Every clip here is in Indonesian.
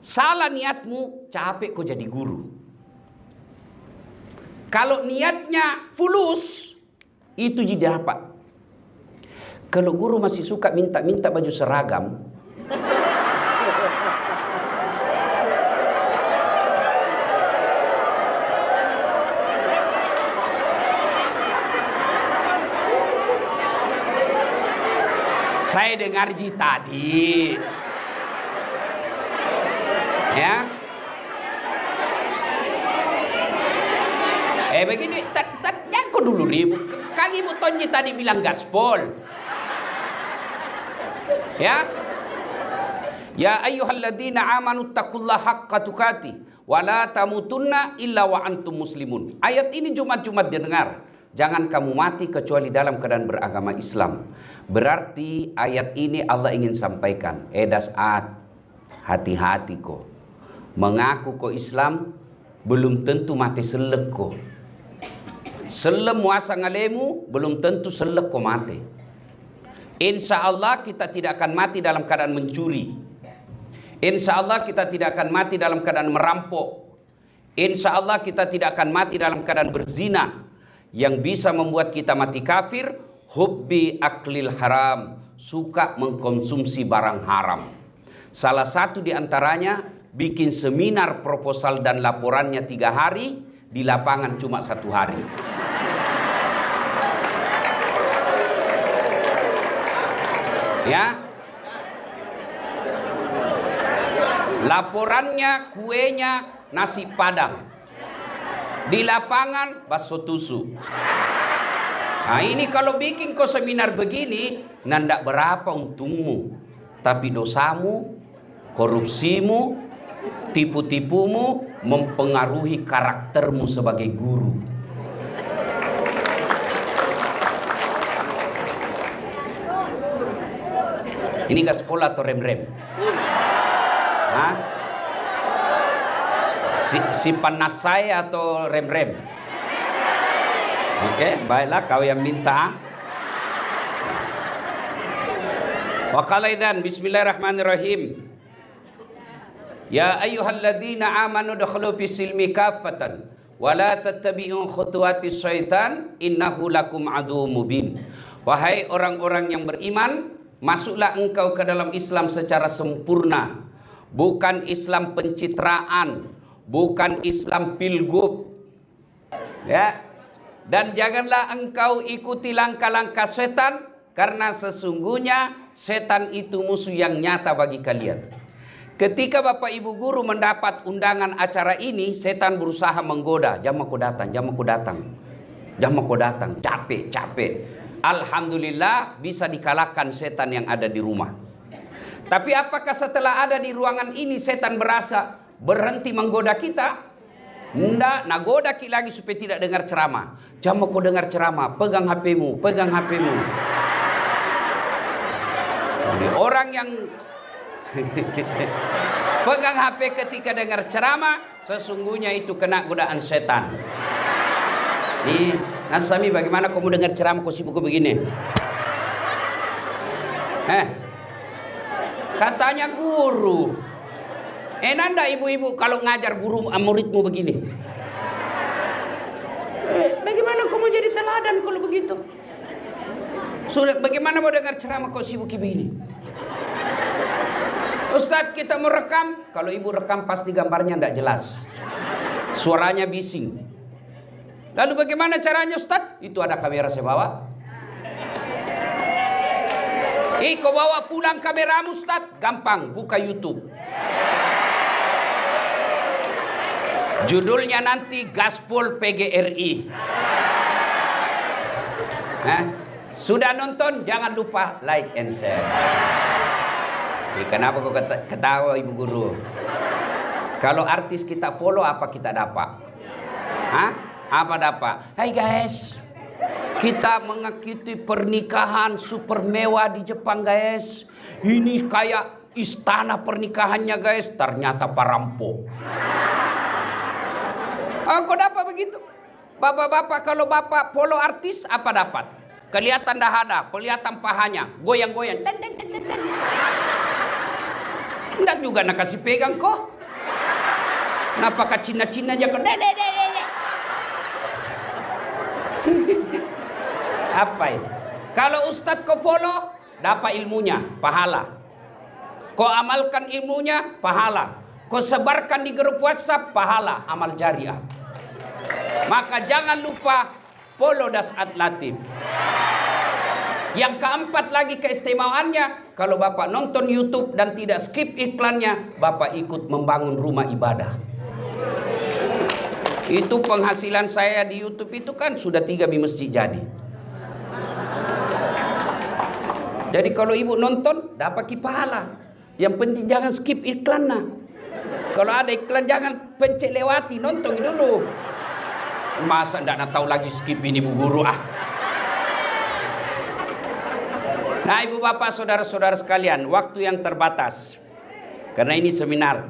Salah niatmu, capek kau jadi guru. Kalau niatnya fulus, itu jadi apa? Kalau guru masih suka minta baju seragam, saya dengar tadi, ya. Begini, aku dulu ribut. Kang Ibu Tonji tadi bilang gaspol. Ya. Ya ayyuhalladzina amanu taqullaha haqqa tuqatih wa la tamutunna illa wa antum muslimun. Ayat ini Jumat-Jumat dengar. Jangan kamu mati kecuali dalam keadaan beragama Islam. Berarti ayat ini Allah ingin sampaikan, hati-hati kok. Mengaku kok Islam belum tentu mati selek kok. Selem muasa ngalemu belum tentu selek kok mati. Insya Allah kita tidak akan mati dalam keadaan mencuri. Insya Allah kita tidak akan mati dalam keadaan merampok. Insya Allah kita tidak akan mati dalam keadaan berzina. Yang bisa membuat kita mati kafir, hubbi aklil haram, suka mengkonsumsi barang haram. Salah satu di antaranya bikin seminar proposal dan laporannya 3 hari, di lapangan cuma 1 hari. Ya, laporannya kuenya nasi padang, di lapangan bakso tusuk. Nah ini kalau bikin kau seminar begini, nandak berapa untungmu, tapi dosamu, korupsimu, tipu-tipumu mempengaruhi karaktermu sebagai guru. Ini gaspol atau rem-rem? Hah? Si panas saya atau rem-rem? Oke, baiklah kau yang minta. Wa qala idzan bismillahirrahmanirrahim. Ya ayyuhalladzina amanu dakhulu fis silmi kaffatan wa la tattabi'u khutuwatis syaitan innahu lakum aduwwum mubin. Wahai orang-orang yang beriman, masuklah engkau ke dalam Islam secara sempurna. Bukan Islam pencitraan, bukan Islam pilgub. Ya. Dan janganlah engkau ikuti langkah-langkah setan, karena sesungguhnya setan itu musuh yang nyata bagi kalian. Ketika Bapak Ibu guru mendapat undangan acara ini, setan berusaha menggoda, jam aku datang, jam aku datang. Jam aku datang, capek. Alhamdulillah bisa dikalahkan setan yang ada di rumah. Tapi apakah setelah ada di ruangan ini setan berasa berhenti menggoda kita? Nggak, nagoda kita lagi supaya tidak dengar ceramah. Jam aku dengar ceramah, pegang HP-mu, pegang HP-mu. Jadi orang yang pegang HP ketika dengar ceramah, sesungguhnya itu kena godaan setan. Nasami, bagaimana kamu dengar ceramah kau sibuk begini? Katanya guru. Nanda ibu-ibu kalau ngajar guru muridmu begini? Bagaimana kamu jadi teladan kalau begitu? Sudah, bagaimana mau dengar ceramah kau sibuk begini? Ustadz, kita mau rekam. Kalau ibu rekam pasti gambarnya tidak jelas, suaranya bising. Lalu bagaimana caranya Ustadz? Itu ada kamera saya bawa. Kau bawa pulang kameramu Ustadz? Gampang, buka YouTube. Judulnya nanti Gaspol PGRI. Sudah nonton? Jangan lupa like and share. Kenapa kau ketawa ibu guru? Kalau artis kita follow, apa kita dapat? Apa dapat? Hai guys, kita mengikuti pernikahan super mewah di Jepang guys. Ini kayak istana pernikahannya guys. Ternyata perampok. Kok dapat begitu? Bapak-bapak, kalau bapak follow artis, apa dapat? Kelihatan dahada, kelihatan pahanya, goyang-goyang. Nggak juga nak kasih pegang kok. Napakah Cina-Cina aja kok. Apa ini? Kalau ustadz kau follow, dapat ilmunya, pahala. Kau amalkan ilmunya, pahala. Kau sebarkan di grup WhatsApp, pahala, amal jariah. Maka jangan lupa follow Dasat Latif. Yang keempat lagi keistimewaannya, kalau Bapak nonton YouTube dan tidak skip iklannya, Bapak ikut membangun rumah ibadah. Itu penghasilan saya di YouTube itu kan sudah 3 masjid jadi. Jadi kalau ibu nonton, dapat pahala. Yang penting jangan skip iklannya. Kalau ada iklan jangan pencet lewati, nonton dulu. Masa ndak tahu lagi skip ini Bu Guru ah. Nah ibu bapak saudara-saudara sekalian, waktu yang terbatas. Karena ini seminar.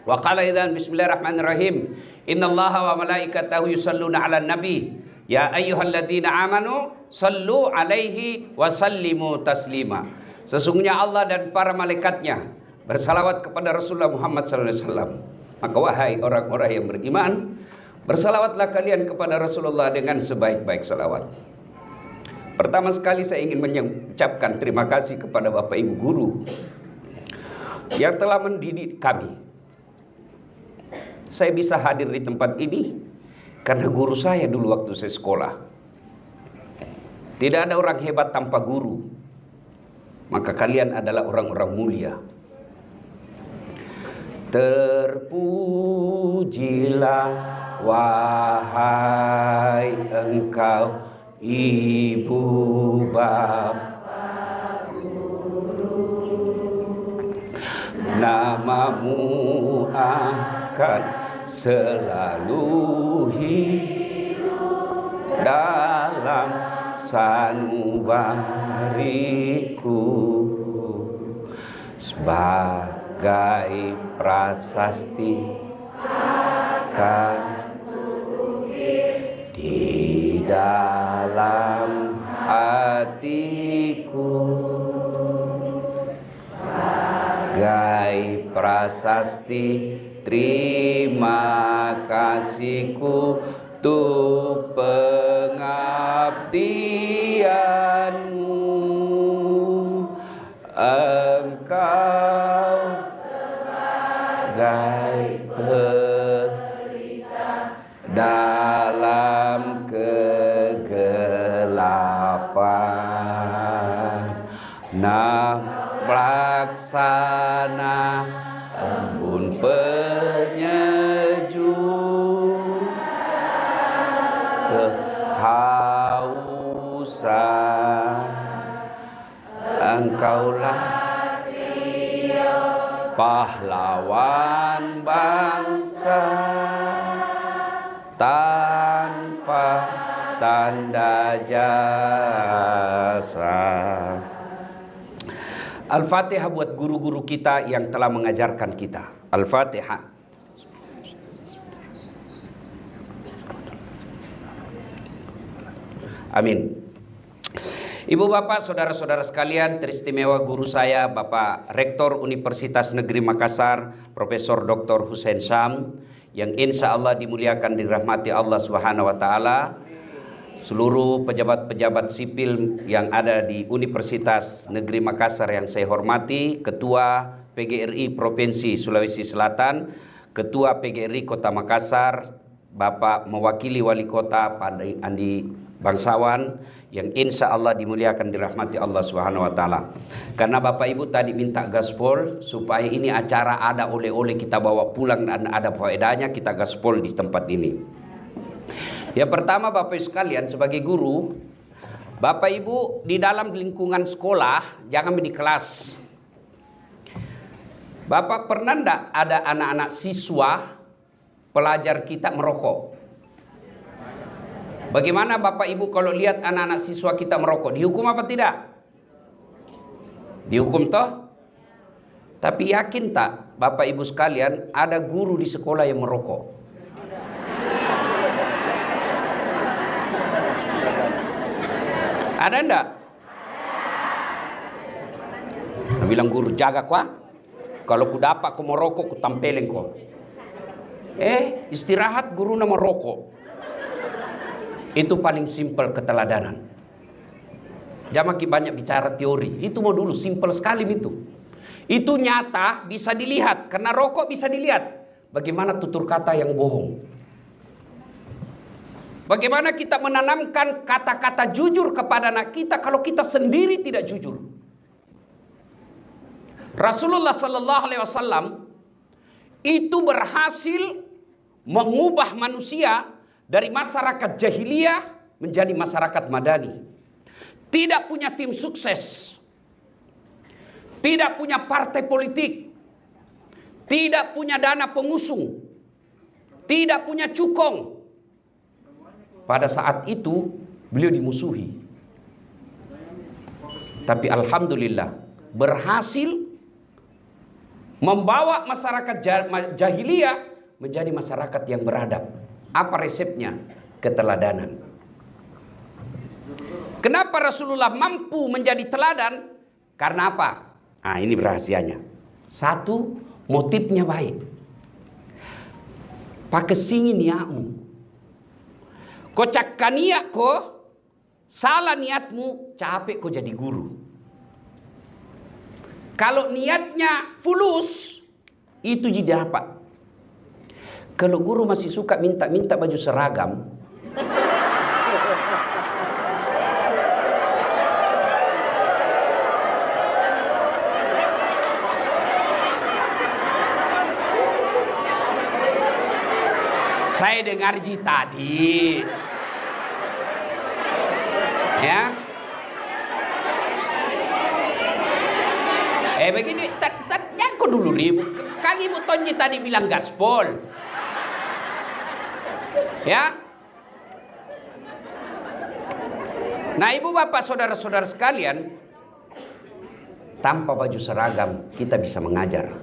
Wa qala idzan bismillahirrahmanirrahim. Innallaha wa malaikatahu yusalluna 'alan nabi. Ya ayyuhalladzina amanu sallu 'alaihi wa sallimu taslima. Sesungguhnya Allah dan para malaikatnya bersalawat kepada Rasulullah Muhammad sallallahu alaihi wasallam. Maka wahai orang-orang yang beriman, bersalawatlah kalian kepada Rasulullah dengan sebaik-baik salawat. Pertama sekali saya ingin mengucapkan terima kasih kepada Bapak Ibu guru yang telah mendidik kami. Saya bisa hadir di tempat ini karena guru saya dulu waktu saya sekolah. Tidak ada orang hebat tanpa guru. Maka kalian adalah orang-orang mulia. Terpujilah wahai engkau Ibu Bapa Guru, namamu akan selalu hidup dalam sanubariku sebagai prasasti akan di dalam hatiku sebagai prasasti terima kasihku untuk pengabdianmu. Engkau sebagai pelita dalam kegelapan, nah pelaksana embun penyejuk kehausan. Engkaulah pahlawan bangsa tanpa tanda jasa. Al-Fatihah buat guru-guru kita yang telah mengajarkan kita. Al-Fatihah. Amin. Ibu bapak saudara-saudara sekalian, teristimewa guru saya Bapak Rektor Universitas Negeri Makassar Profesor Dr. Hussein Syam, yang insya Allah dimuliakan dirahmati Allah Subhanahu wa Ta'ala. Seluruh pejabat-pejabat sipil yang ada di Universitas Negeri Makassar yang saya hormati, Ketua PGRI Provinsi Sulawesi Selatan, Ketua PGRI Kota Makassar, Bapak mewakili Wali Kota Pak Andi Bangsawan, yang insya Allah dimuliakan dirahmati Allah Subhanahu wa Ta'ala. Karena Bapak Ibu tadi minta gaspol supaya ini acara ada oleh-oleh kita bawa pulang dan ada faedahnya, kita gaspol di tempat ini. Yang pertama Bapak Ibu sekalian, sebagai guru, Bapak Ibu di dalam lingkungan sekolah jangan di kelas. Bapak pernah enggak ada anak-anak siswa pelajar kita merokok? Bagaimana Bapak Ibu kalau lihat anak-anak siswa kita merokok? Dihukum apa tidak? Dihukum toh? Tapi yakin tak Bapak Ibu sekalian ada guru di sekolah yang merokok? Ada enggak? Bilang guru jaga kuah? Kalau ku dapat ku mau rokok, ku tampelin kau. Istirahat guru nama rokok. Itu paling simpel keteladanan. Jangan banyak bicara teori. Itu mau dulu, simpel sekali itu. Itu nyata, bisa dilihat. Karena rokok bisa dilihat. Bagaimana tutur kata yang bohong. Bagaimana kita menanamkan kata-kata jujur kepada anak kita kalau kita sendiri tidak jujur. Rasulullah Sallallahu Alaihi Wasallam itu berhasil mengubah manusia dari masyarakat jahiliyah menjadi masyarakat madani. Tidak punya tim sukses. Tidak punya partai politik. Tidak punya dana pengusung. Tidak punya cukong. Pada saat itu beliau dimusuhi. Tapi alhamdulillah berhasil membawa masyarakat jahiliyah menjadi masyarakat yang beradab. Apa resepnya? Keteladanan. Kenapa Rasulullah mampu menjadi teladan? Karena apa? Nah, ini rahasianya. Satu, motifnya baik. Pakai singin niatmu. Kau cakkan niat kau, salah niatmu, capek kau jadi guru. Kalau niatnya fulus, itu jadi dapat. Kalau guru masih suka minta baju seragam, saya dengar tadi, ya. Begini, aku dulu ribut. Kang Ibu Tonji tadi bilang gaspol. Ya. Nah, ibu bapak saudara-saudara sekalian, tanpa baju seragam kita bisa mengajar.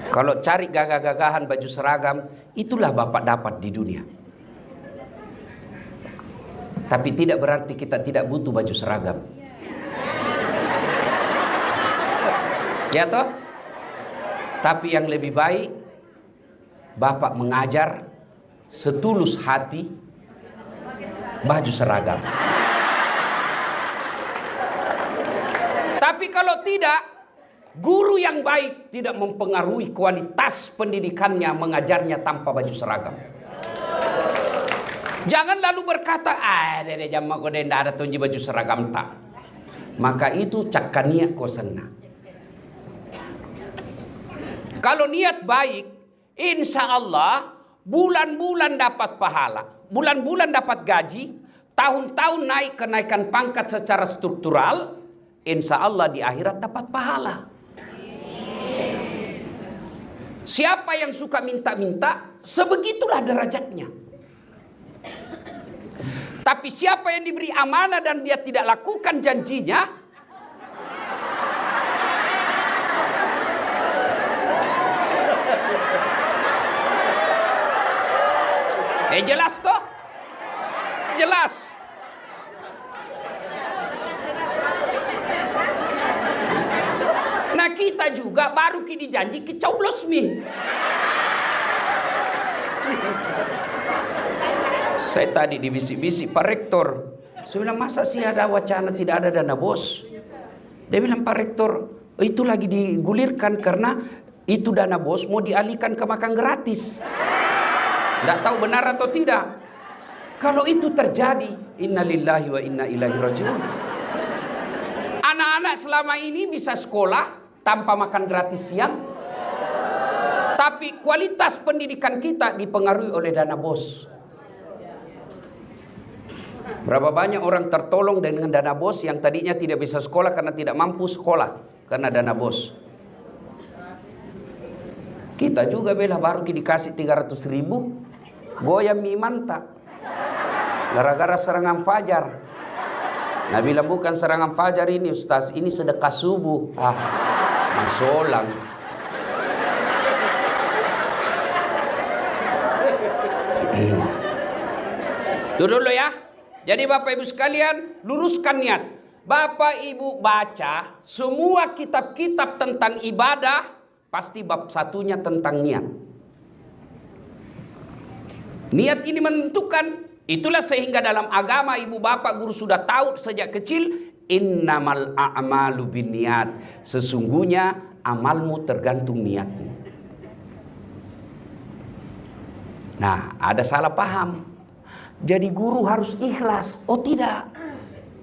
Kalau cari gagah-gagahan baju seragam, itulah bapak dapat di dunia. Tapi tidak berarti kita tidak butuh baju seragam. Ya toh? Tapi yang lebih baik, bapak mengajar setulus hati baju seragam. Tapi kalau tidak, guru yang baik tidak mempengaruhi kualitas pendidikannya mengajarnya tanpa baju seragam. Jangan lalu berkata, dede jam aku tidak ada tunjuk baju seragam tak. Maka itu cakania kau senang. Kalau niat baik, insya Allah bulan-bulan dapat pahala, bulan-bulan dapat gaji, tahun-tahun naik kenaikan pangkat secara struktural, insya Allah di akhirat dapat pahala. Siapa yang suka minta-minta, sebegitulah derajatnya. Tapi siapa yang diberi amanah dan dia tidak lakukan janjinya, jelas toh? Jelas. Nah kita juga baru kini janji kicoblos mi. Saya tadi dibisik-bisik Pak Rektor. Saya bilang masa sih ada wacana tidak ada dana bos? Dia bilang Pak Rektor itu lagi digulirkan karena itu dana bos mau dialihkan ke makan gratis. Tidak tahu benar atau tidak. Kalau itu terjadi, innalillahi wa inna ilaihi rajiun. Anak-anak selama ini bisa sekolah tanpa makan gratis siang. Tapi kualitas pendidikan kita dipengaruhi oleh dana bos. Berapa banyak orang tertolong dengan dana bos yang tadinya tidak bisa sekolah karena tidak mampu sekolah karena dana bos. Kita juga bela baru dikasih 300.000. Goyang mie mantap gara-gara serangan fajar. Nah bilang bukan serangan fajar ini Ustaz, ini sedekah subuh. Masolang. Itu dulu ya. Jadi Bapak Ibu sekalian, luruskan niat. Bapak Ibu baca semua kitab-kitab tentang ibadah, pasti bab satunya tentang niat. Niat ini menentukan. Itulah sehingga dalam agama ibu bapak guru sudah tahu sejak kecil, innamal a'malu binniyat. Sesungguhnya amalmu tergantung niatmu. Nah, ada salah paham. Jadi guru harus ikhlas. Oh tidak.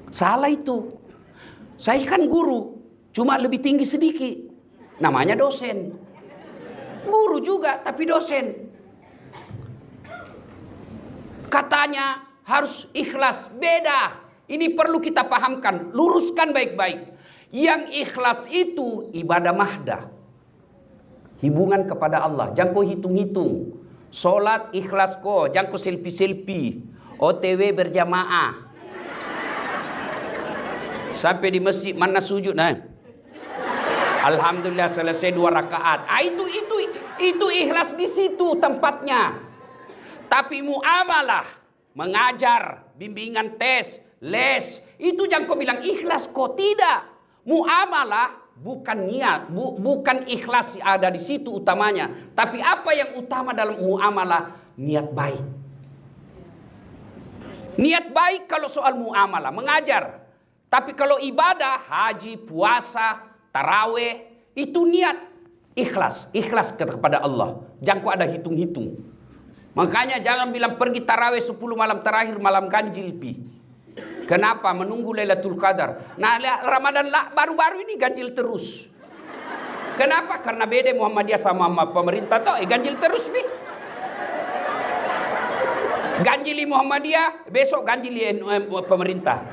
Salah itu. Saya kan guru, cuma lebih tinggi sedikit. Namanya dosen. Guru juga, tapi dosen. Katanya harus ikhlas. Beda. Ini perlu kita pahamkan. Luruskan baik-baik. Yang ikhlas itu ibadah mahdah. Hubungan kepada Allah. Jangan kau hitung-hitung. Solat ikhlas kau. Jangan kau selfie-selfie. OTW berjamaah. Sampai di masjid mana sujud. Nah. Alhamdulillah selesai 2 rakaat. Itu ikhlas di situ tempatnya. Tapi muamalah, mengajar, bimbingan tes, les, itu jangan kau bilang ikhlas kok. Tidak. Muamalah bukan niat, bukan ikhlas ada di situ utamanya. Tapi apa yang utama dalam muamalah? Niat baik. Niat baik kalau soal muamalah, mengajar. Tapi kalau ibadah, haji, puasa, taraweh, itu niat ikhlas. Ikhlas kepada Allah. Jangan kau ada hitung-hitung. Makanya jangan bilang pergi tarawih 10 malam terakhir malam ganjil pi. Kenapa? Menunggu Lailatul Qadar. Nah, Ramadan baru-baru ini ganjil terus. Kenapa? Karena beda Muhammadiyah sama pemerintah toh, ganjil terus pi. Ganjili Muhammadiyah, besok ganjili pemerintah.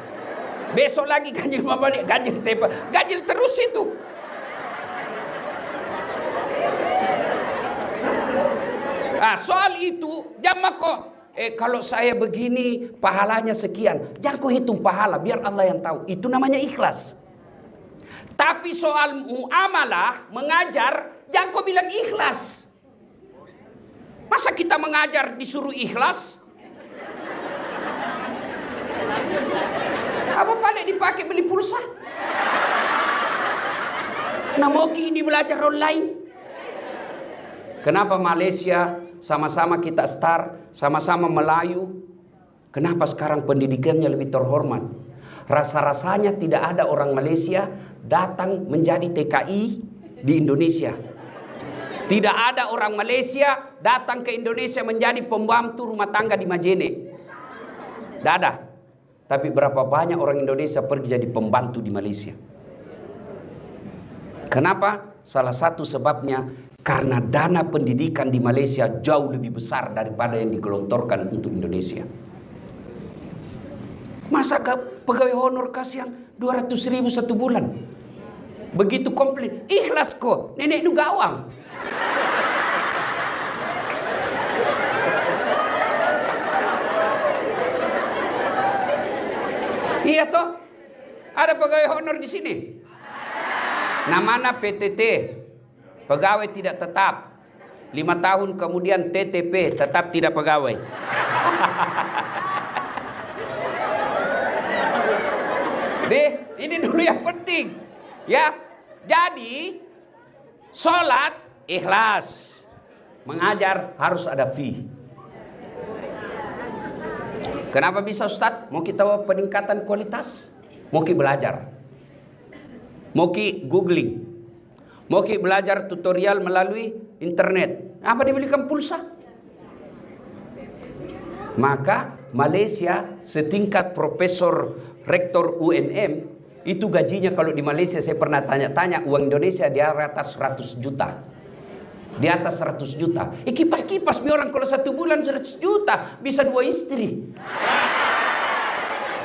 Besok lagi ganjil Muhammadiyah, ganjil siapa? Ganjil terus itu. Nah, soal itu jangan kok kalau saya begini pahalanya sekian. Jangan kau hitung pahala, biar Allah yang tahu. Itu namanya ikhlas. Tapi soal muamalah, mengajar, jangan kau bilang ikhlas. Masa kita mengajar disuruh ikhlas? Apa paling dipakai beli pulsa? Nah, mau ini belajar online. Kenapa Malaysia sama-sama kita star, sama-sama Melayu? Kenapa sekarang pendidikannya lebih terhormat? Rasa-rasanya tidak ada orang Malaysia datang menjadi TKI di Indonesia. Tidak ada orang Malaysia datang ke Indonesia menjadi pembantu rumah tangga di Majene. Tidak ada. Tapi berapa banyak orang Indonesia pergi jadi pembantu di Malaysia? Kenapa? Salah satu sebabnya karena dana pendidikan di Malaysia jauh lebih besar daripada yang digelontorkan untuk Indonesia. Masa pegawai honor kasih yang 200.000 satu bulan? Begitu komplain, ikhlas kok, nenek nu gawang. Iya toh? Ada pegawai honor di sini. Namanya PTT, pegawai tidak tetap. 5 tahun kemudian TTP, tetap tidak pegawai. Ini dulu yang penting. Ya, jadi sholat ikhlas, mengajar harus ada fee. Kenapa bisa Ustadz? Mau kita peningkatan kualitas? Mau kita belajar? Mau kita googling? Mau kita belajar tutorial melalui internet? Apa dibelikan pulsa? Maka Malaysia setingkat profesor rektor UNM itu gajinya kalau di Malaysia saya pernah tanya-tanya uang Indonesia di atas 100 juta. Di atas 100 juta. Kipas-kipas orang kalau 1 bulan 100 juta bisa 2 istri.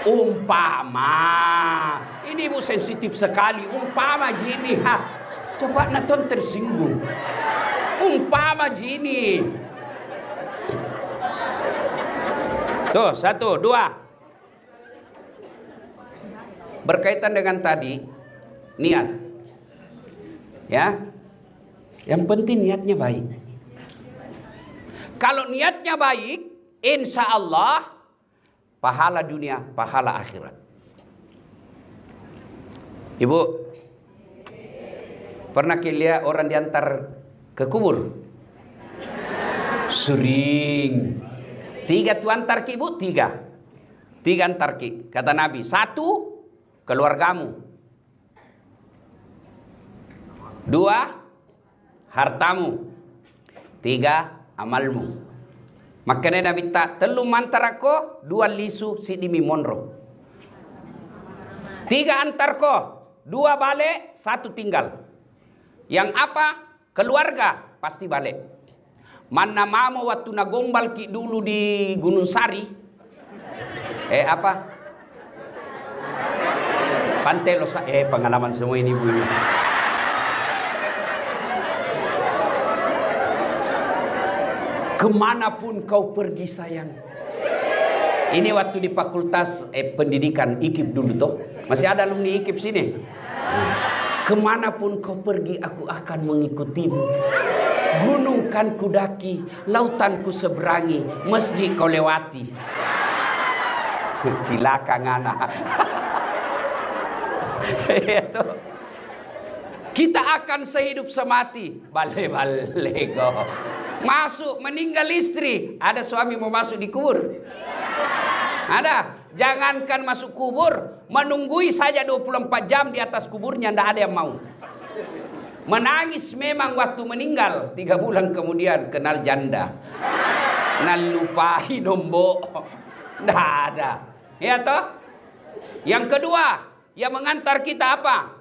Umpama. Ini ibu sensitif sekali. Umpama gini. Coba nonton tersinggung. Umpama gini. Tuh, 1, 2. Berkaitan dengan tadi niat. Ya. Yang penting niatnya baik. Kalau niatnya baik, insya Allah pahala dunia, pahala akhirat. Ibu, pernah lihat orang diantar ke kubur? Sering. 3 tu antar ki, ibu, 3. 3 antar ki. Kata Nabi, 1 keluargamu, 2 hartamu, 3 amalmu. Makanya Nabi tak telu mantar ko, 2 lisu si dimi monro. 3 antar ko, 2 balik, 1 tinggal. Yang apa? Keluarga pasti balik. Mana mamo waktu nagombal ki dulu di Gunung Sari. Apa? Pantai Losa. Pengalaman semua ini bu. Kemanapun kau pergi sayang. Ini waktu di fakultas pendidikan IKIP dulu toh. Masih ada alumni IKIP sini. Kemanapun kau pergi aku akan mengikutimu. Gunung kan kudaki, lautan ku seberangi, masjid kau lewati. Cilaka ngana. Kita akan sehidup semati. Bale-bale go. Masuk meninggal istri, ada suami mau masuk di kubur. Ada. Jangankan masuk kubur, menunggui saja 24 jam di atas kuburnya, tidak ada yang mau. Menangis memang waktu meninggal, 3 bulan kemudian kenal janda. Nalupai nombok. Tidak ada. Ya toh? Yang kedua, yang mengantar kita apa?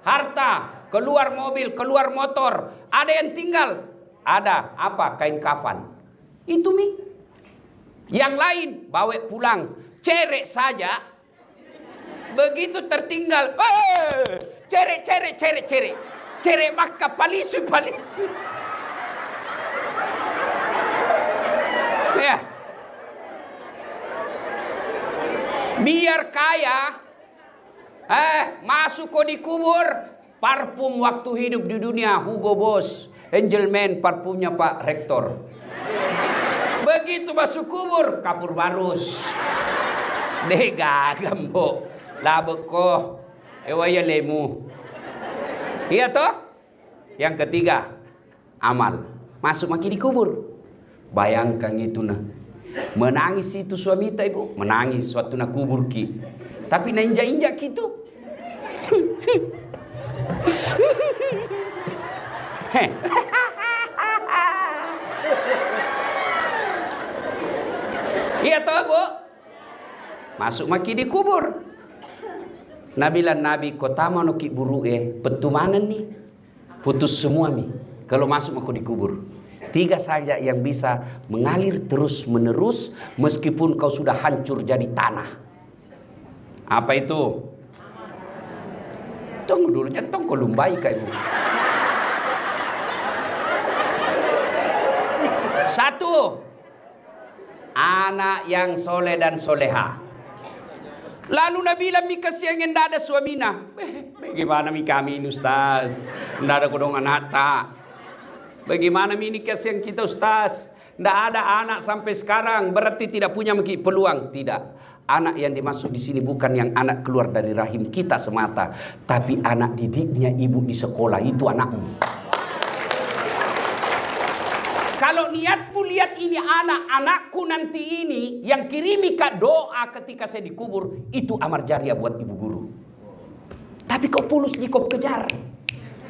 Harta, keluar mobil, keluar motor. Ada yang tinggal. Ada apa? Kain kafan. Itu mi. Yang lain bawa pulang. Cerek saja. Begitu tertinggal. Cerek. Cerek maka palisu. Ya. Biar kaya. Masuk kau di kubur. Parfum waktu hidup di dunia. Hugo Boss. Angelman parfumnya Pak Rektor. Begitu masuk kubur, kapur barus. Dega gambok. Labek ko. Ewaya lemu. Iya toh? Yang ketiga, amal. Masuk maki di kubur. Bayangkan itu nah. Menangis itu suami tak ibu. Menangis waktu nak kubur ki. Tapi na injak-injak gitu. Iya toh bu. Masuk maki di kubur. Nabi kota mana ki buru petumanan nih. Putus semua nih. Kalau masuk aku dikubur. 3 saja yang bisa mengalir terus menerus meskipun kau sudah hancur jadi tanah. Apa itu? Tunggu dulu, jangan kolumbai kak ibu. 1. Anak yang soleh dan soleha. Lalu Nabi bilang kasih yang tidak ada suamina. Bagaimana kami ini Ustaz? Tidak ada kodong anak tak. Bagaimana ini kasih yang kita Ustaz? Tidak ada anak sampai sekarang. Berarti tidak punya peluang. Tidak. Anak yang dimaksud di sini bukan yang anak keluar dari rahim kita semata. Tapi anak didiknya ibu di sekolah. Itu anakmu. Kalau niatmu lihat ini anak-anakku nanti ini yang kirimi kak doa ketika saya dikubur, itu amar jariah buat ibu guru. Tapi kau pulus di kau kejar.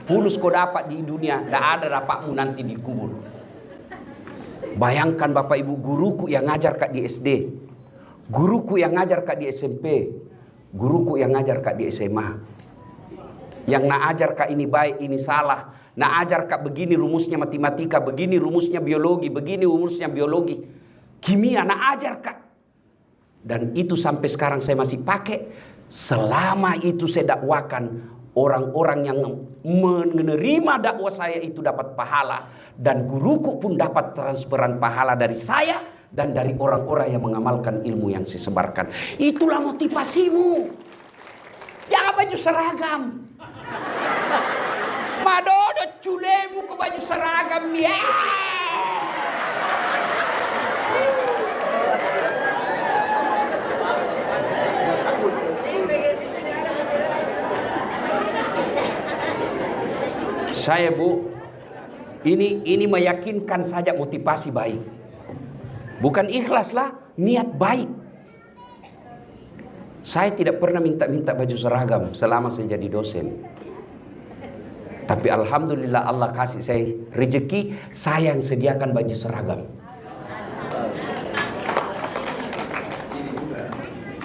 Pulus kau dapat di dunia, tidak ada dapatmu nanti dikubur. Bayangkan bapak ibu guruku yang ngajar kak di SD, guruku yang ngajar kak di SMP, guruku yang ngajar kak di SMA. Yang nak ajar kak ini baik, ini salah. Nak ajar kak begini rumusnya matematika, begini rumusnya biologi, begini rumusnya biologi. Kimia nak ajar kak. Dan itu sampai sekarang saya masih pakai. Selama itu saya dakwakan, orang-orang yang menerima dakwah saya itu dapat pahala. Dan guruku pun dapat transferan pahala dari saya dan dari orang-orang yang mengamalkan ilmu yang saya sebarkan. Itulah motivasimu. Jangan baju seragam. Madodo culemu ke baju seragam ya. Saya Bu, ini meyakinkan saja motivasi baik. Bukan ikhlas lah, niat baik. Saya tidak pernah minta baju seragam selama saya jadi dosen. Tapi alhamdulillah Allah kasih saya rezeki, saya yang sediakan baju seragam.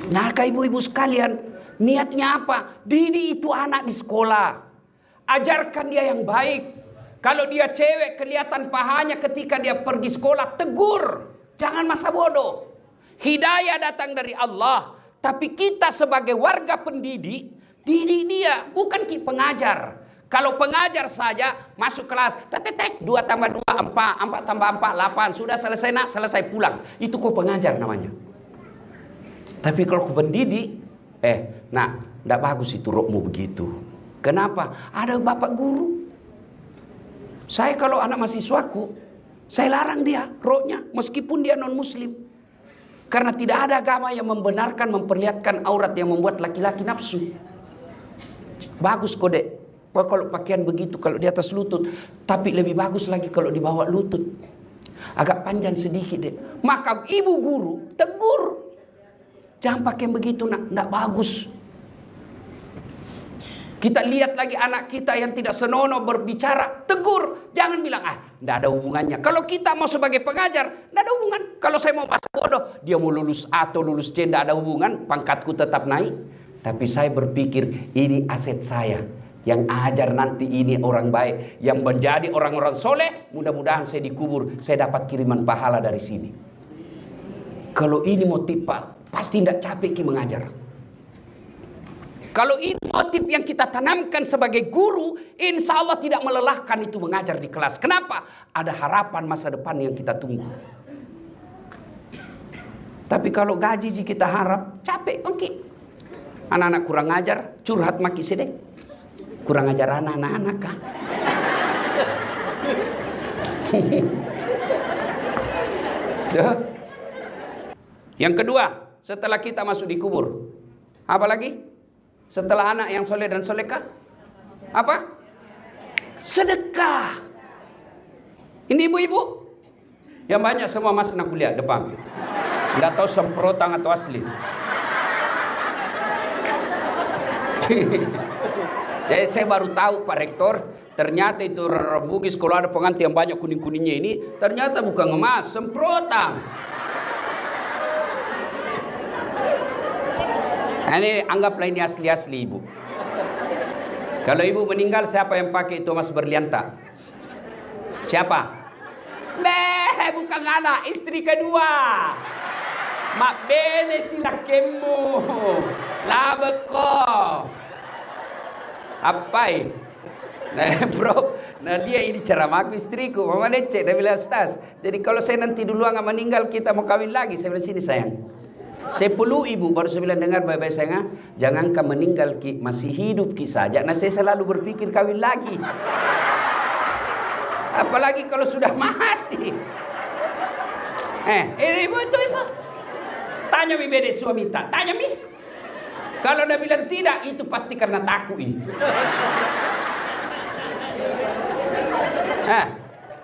Nah, ibu-ibu sekalian, niatnya apa? Didik itu anak di sekolah. Ajarkan dia yang baik. Kalau dia cewek kelihatan pahanya ketika dia pergi sekolah, tegur. Jangan masa bodoh. Hidayah datang dari Allah. Tapi kita sebagai warga pendidik, didik dia, bukan pengajar. Kalau pengajar saja masuk kelas, 2 tambah 2, 4, 4 tambah 4, 8. Sudah selesai nak, selesai pulang. Itu kok pengajar namanya. Tapi kalau pendidik, nak, tidak bagus itu rokmu begitu. Kenapa? Ada bapak guru. Saya kalau anak mahasiswaku, saya larang dia roknya, meskipun dia non muslim. Karena tidak ada agama yang membenarkan memperlihatkan aurat yang membuat laki-laki nafsu. Bagus kok dek, kalau pakaian begitu, kalau di atas lutut. Tapi lebih bagus lagi kalau di bawah lutut. Agak panjang sedikit dek. Maka ibu guru tegur. Jangan pakai begitu nak, tidak bagus. Kita lihat lagi anak kita yang tidak senonoh berbicara, tegur. Jangan bilang, tidak ada hubungannya. Kalau kita mau sebagai pengajar, tidak ada hubungan. Kalau saya mau masa bodoh, dia mau lulus A atau lulus C, tidak ada hubungan. Pangkatku tetap naik. Tapi saya berpikir, ini aset saya. Yang ajar nanti ini orang baik. Yang menjadi orang-orang soleh, mudah-mudahan saya dikubur. Saya dapat kiriman pahala dari sini. Kalau ini motif Pak, pasti tidak capek mengajar. Kalau ini motif yang kita tanamkan sebagai guru, insya Allah tidak melelahkan itu mengajar di kelas. Kenapa? Ada harapan masa depan yang kita tunggu. Tapi kalau gaji kita harap, capek bangkit. Anak-anak kurang ajar, curhat maki sedek. Kurang ajar anak-anak kah? Yang kedua, setelah kita masuk di kubur, apa lagi? Setelah anak yang soleh dan solekah, apa? Sedekah. Ini ibu-ibu yang banyak semua mas nak kuliah depan, nggak tahu semprotan atau asli. Jadi saya baru tahu Pak Rektor, ternyata itu Bugis kalau ada pengantin yang banyak kuning-kuningnya ini, ternyata bukan emas, semprotan. Nah, ini anggaplah ini asli-asli ibu. Kalau ibu meninggal, siapa yang pakai itu emas berliantak? Siapa? Bukan anak, istri kedua. Mak bene silakemu. Labeko. Apai? Nah, bro, dia ini ceramahku istriku. Mama leceh, dia bilang, Ustaz, jadi kalau saya nanti duluan nggak meninggal, kita mau kawin lagi. Saya bilang, sini sayang. 10 ibu baru saya bilang, dengar baik-baik sayang, jangan kau meninggal ki, masih hidup ki saja. Nah saya selalu berpikir kawin lagi. Apalagi kalau sudah mati. Ibu itu ibu. Tanya mi bede suami tak, tanya mi. Kalau dia bilang tidak, itu pasti karena takut.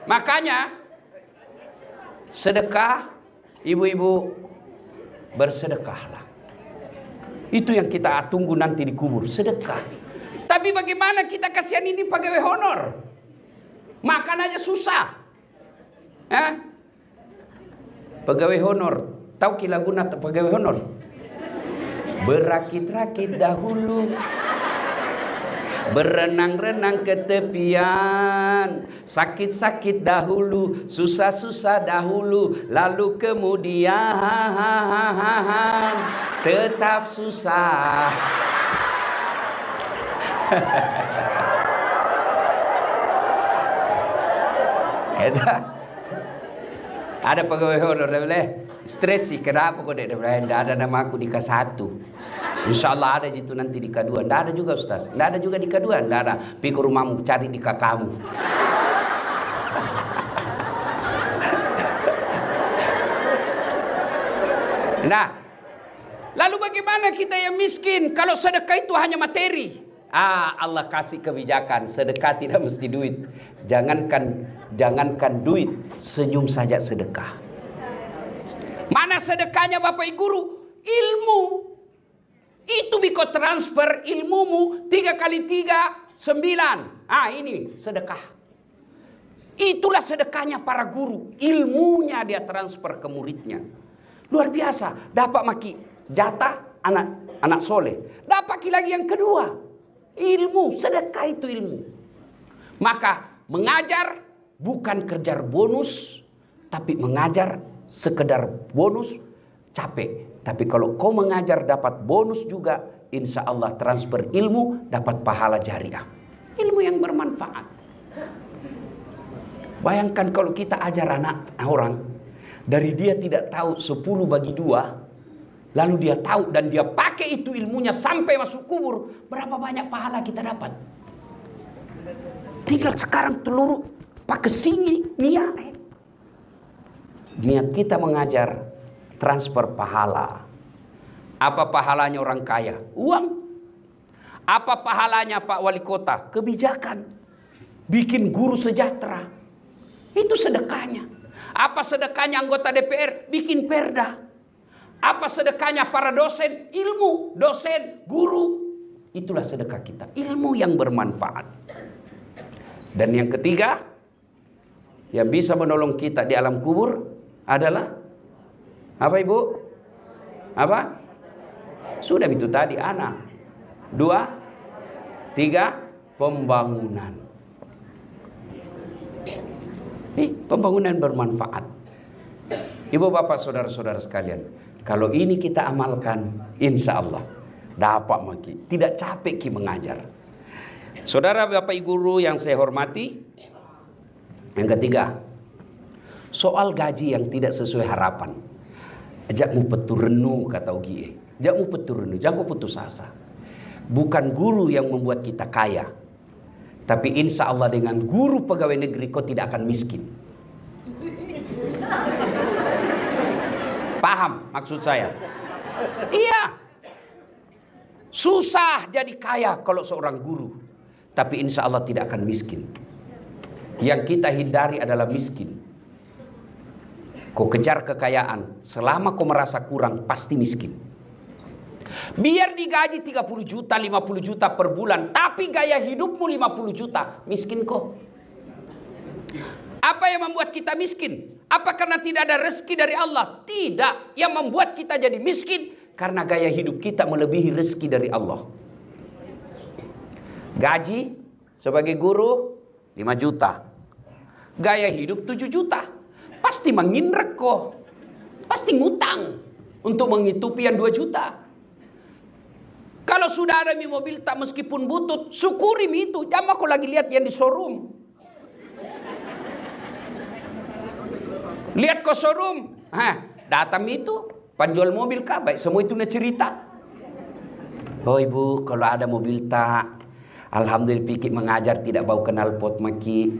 Makanya sedekah, ibu-ibu bersedekahlah. Itu yang kita tunggu nanti di kubur, sedekah. Tapi bagaimana kita kasihan ini pegawai honor? Makan aja susah. Pegawai honor, tahu kilaguna pegawai honor? Berakit-rakit dahulu, berenang-renang ke tepian, sakit-sakit dahulu, susah-susah dahulu, lalu kemudian tetap susah. Ada pegawai honor dia bilang, stres sih, kenapa kok dia bilang, tidak ada nama aku di K1. Insya Allah ada gitu nanti di K2. Tidak ada juga Ustaz, tidak ada juga di K2, tidak ada. Pergi ke rumahmu, cari di kakakmu. Nah, lalu bagaimana kita yang miskin? Kalau sedekah itu hanya materi, Allah kasih kebijakan, sedekah tidak mesti duit. Jangankan duit, senyum saja sedekah. Mana sedekahnya Bapak Ibu Guru? Ilmu. Itu biko transfer ilmumu 3 kali 3, 9. Ini sedekah. Itulah sedekahnya para guru. Ilmunya dia transfer ke muridnya. Luar biasa. Dapat maki jatah anak soleh. Dapat lagi yang kedua. Ilmu, sedekah itu ilmu. Maka mengajar bukan kejar bonus, tapi mengajar sekedar bonus capek. Tapi kalau kau mengajar dapat bonus juga, insya Allah transfer ilmu dapat pahala jariah. Ilmu yang bermanfaat. Bayangkan kalau kita ajar anak orang, dari dia tidak tahu 10 bagi 2, lalu dia tahu dan dia pakai itu ilmunya sampai masuk kubur. Berapa banyak pahala kita dapat? Tinggal sekarang telur pakai sini niat. Niat kita mengajar transfer pahala. Apa pahalanya orang kaya? Uang. Apa pahalanya Pak Wali Kota? Kebijakan. Bikin guru sejahtera. Itu sedekahnya. Apa sedekahnya anggota DPR? Bikin perda. Apa sedekahnya para dosen? Ilmu, dosen, guru. Itulah sedekah kita. Ilmu yang bermanfaat. Dan yang ketiga, yang bisa menolong kita di alam kubur adalah apa Ibu? Apa? Sudah itu tadi anak. 2, 3, pembangunan. Pembangunan bermanfaat. Ibu bapak saudara-saudara sekalian, kalau ini kita amalkan, insya Allah dapat maki. Tidak capek ki mengajar. Saudara bapak ibu guru yang saya hormati, yang ketiga, soal gaji yang tidak sesuai harapan. Jakmu petur renu kata Ugie. Jakmu petur renu, jangan putus asa. Bukan guru yang membuat kita kaya, tapi insya Allah dengan guru pegawai negeri kau tidak akan miskin. Paham maksud saya? Iya. Susah jadi kaya kalau seorang guru, tapi insya Allah tidak akan miskin. Yang kita hindari adalah miskin. Kau kejar kekayaan, selama kau merasa kurang pasti miskin. Biar digaji 30 juta, 50 juta per bulan, tapi gaya hidupmu 50 juta, miskin kok. Apa yang membuat kita miskin? Apa karena tidak ada rezeki dari Allah? Tidak. Yang membuat kita jadi miskin karena gaya hidup kita melebihi rezeki dari Allah. Gaji sebagai guru 5 juta. Gaya hidup 7 juta. Pasti menginrek kok. Pasti ngutang untuk menghidupi yang 2 juta. Kalau sudah ada mobil tak meskipun butut, syukuri itu. Jangan aku lagi lihat yang di showroom. Lihat ke showroom. Datang itu penjual mobil kah? Baik semua itu nak cerita. Oh ibu, kalau ada mobil tak, alhamdulillah pikir mengajar tidak bau kenal pot maki.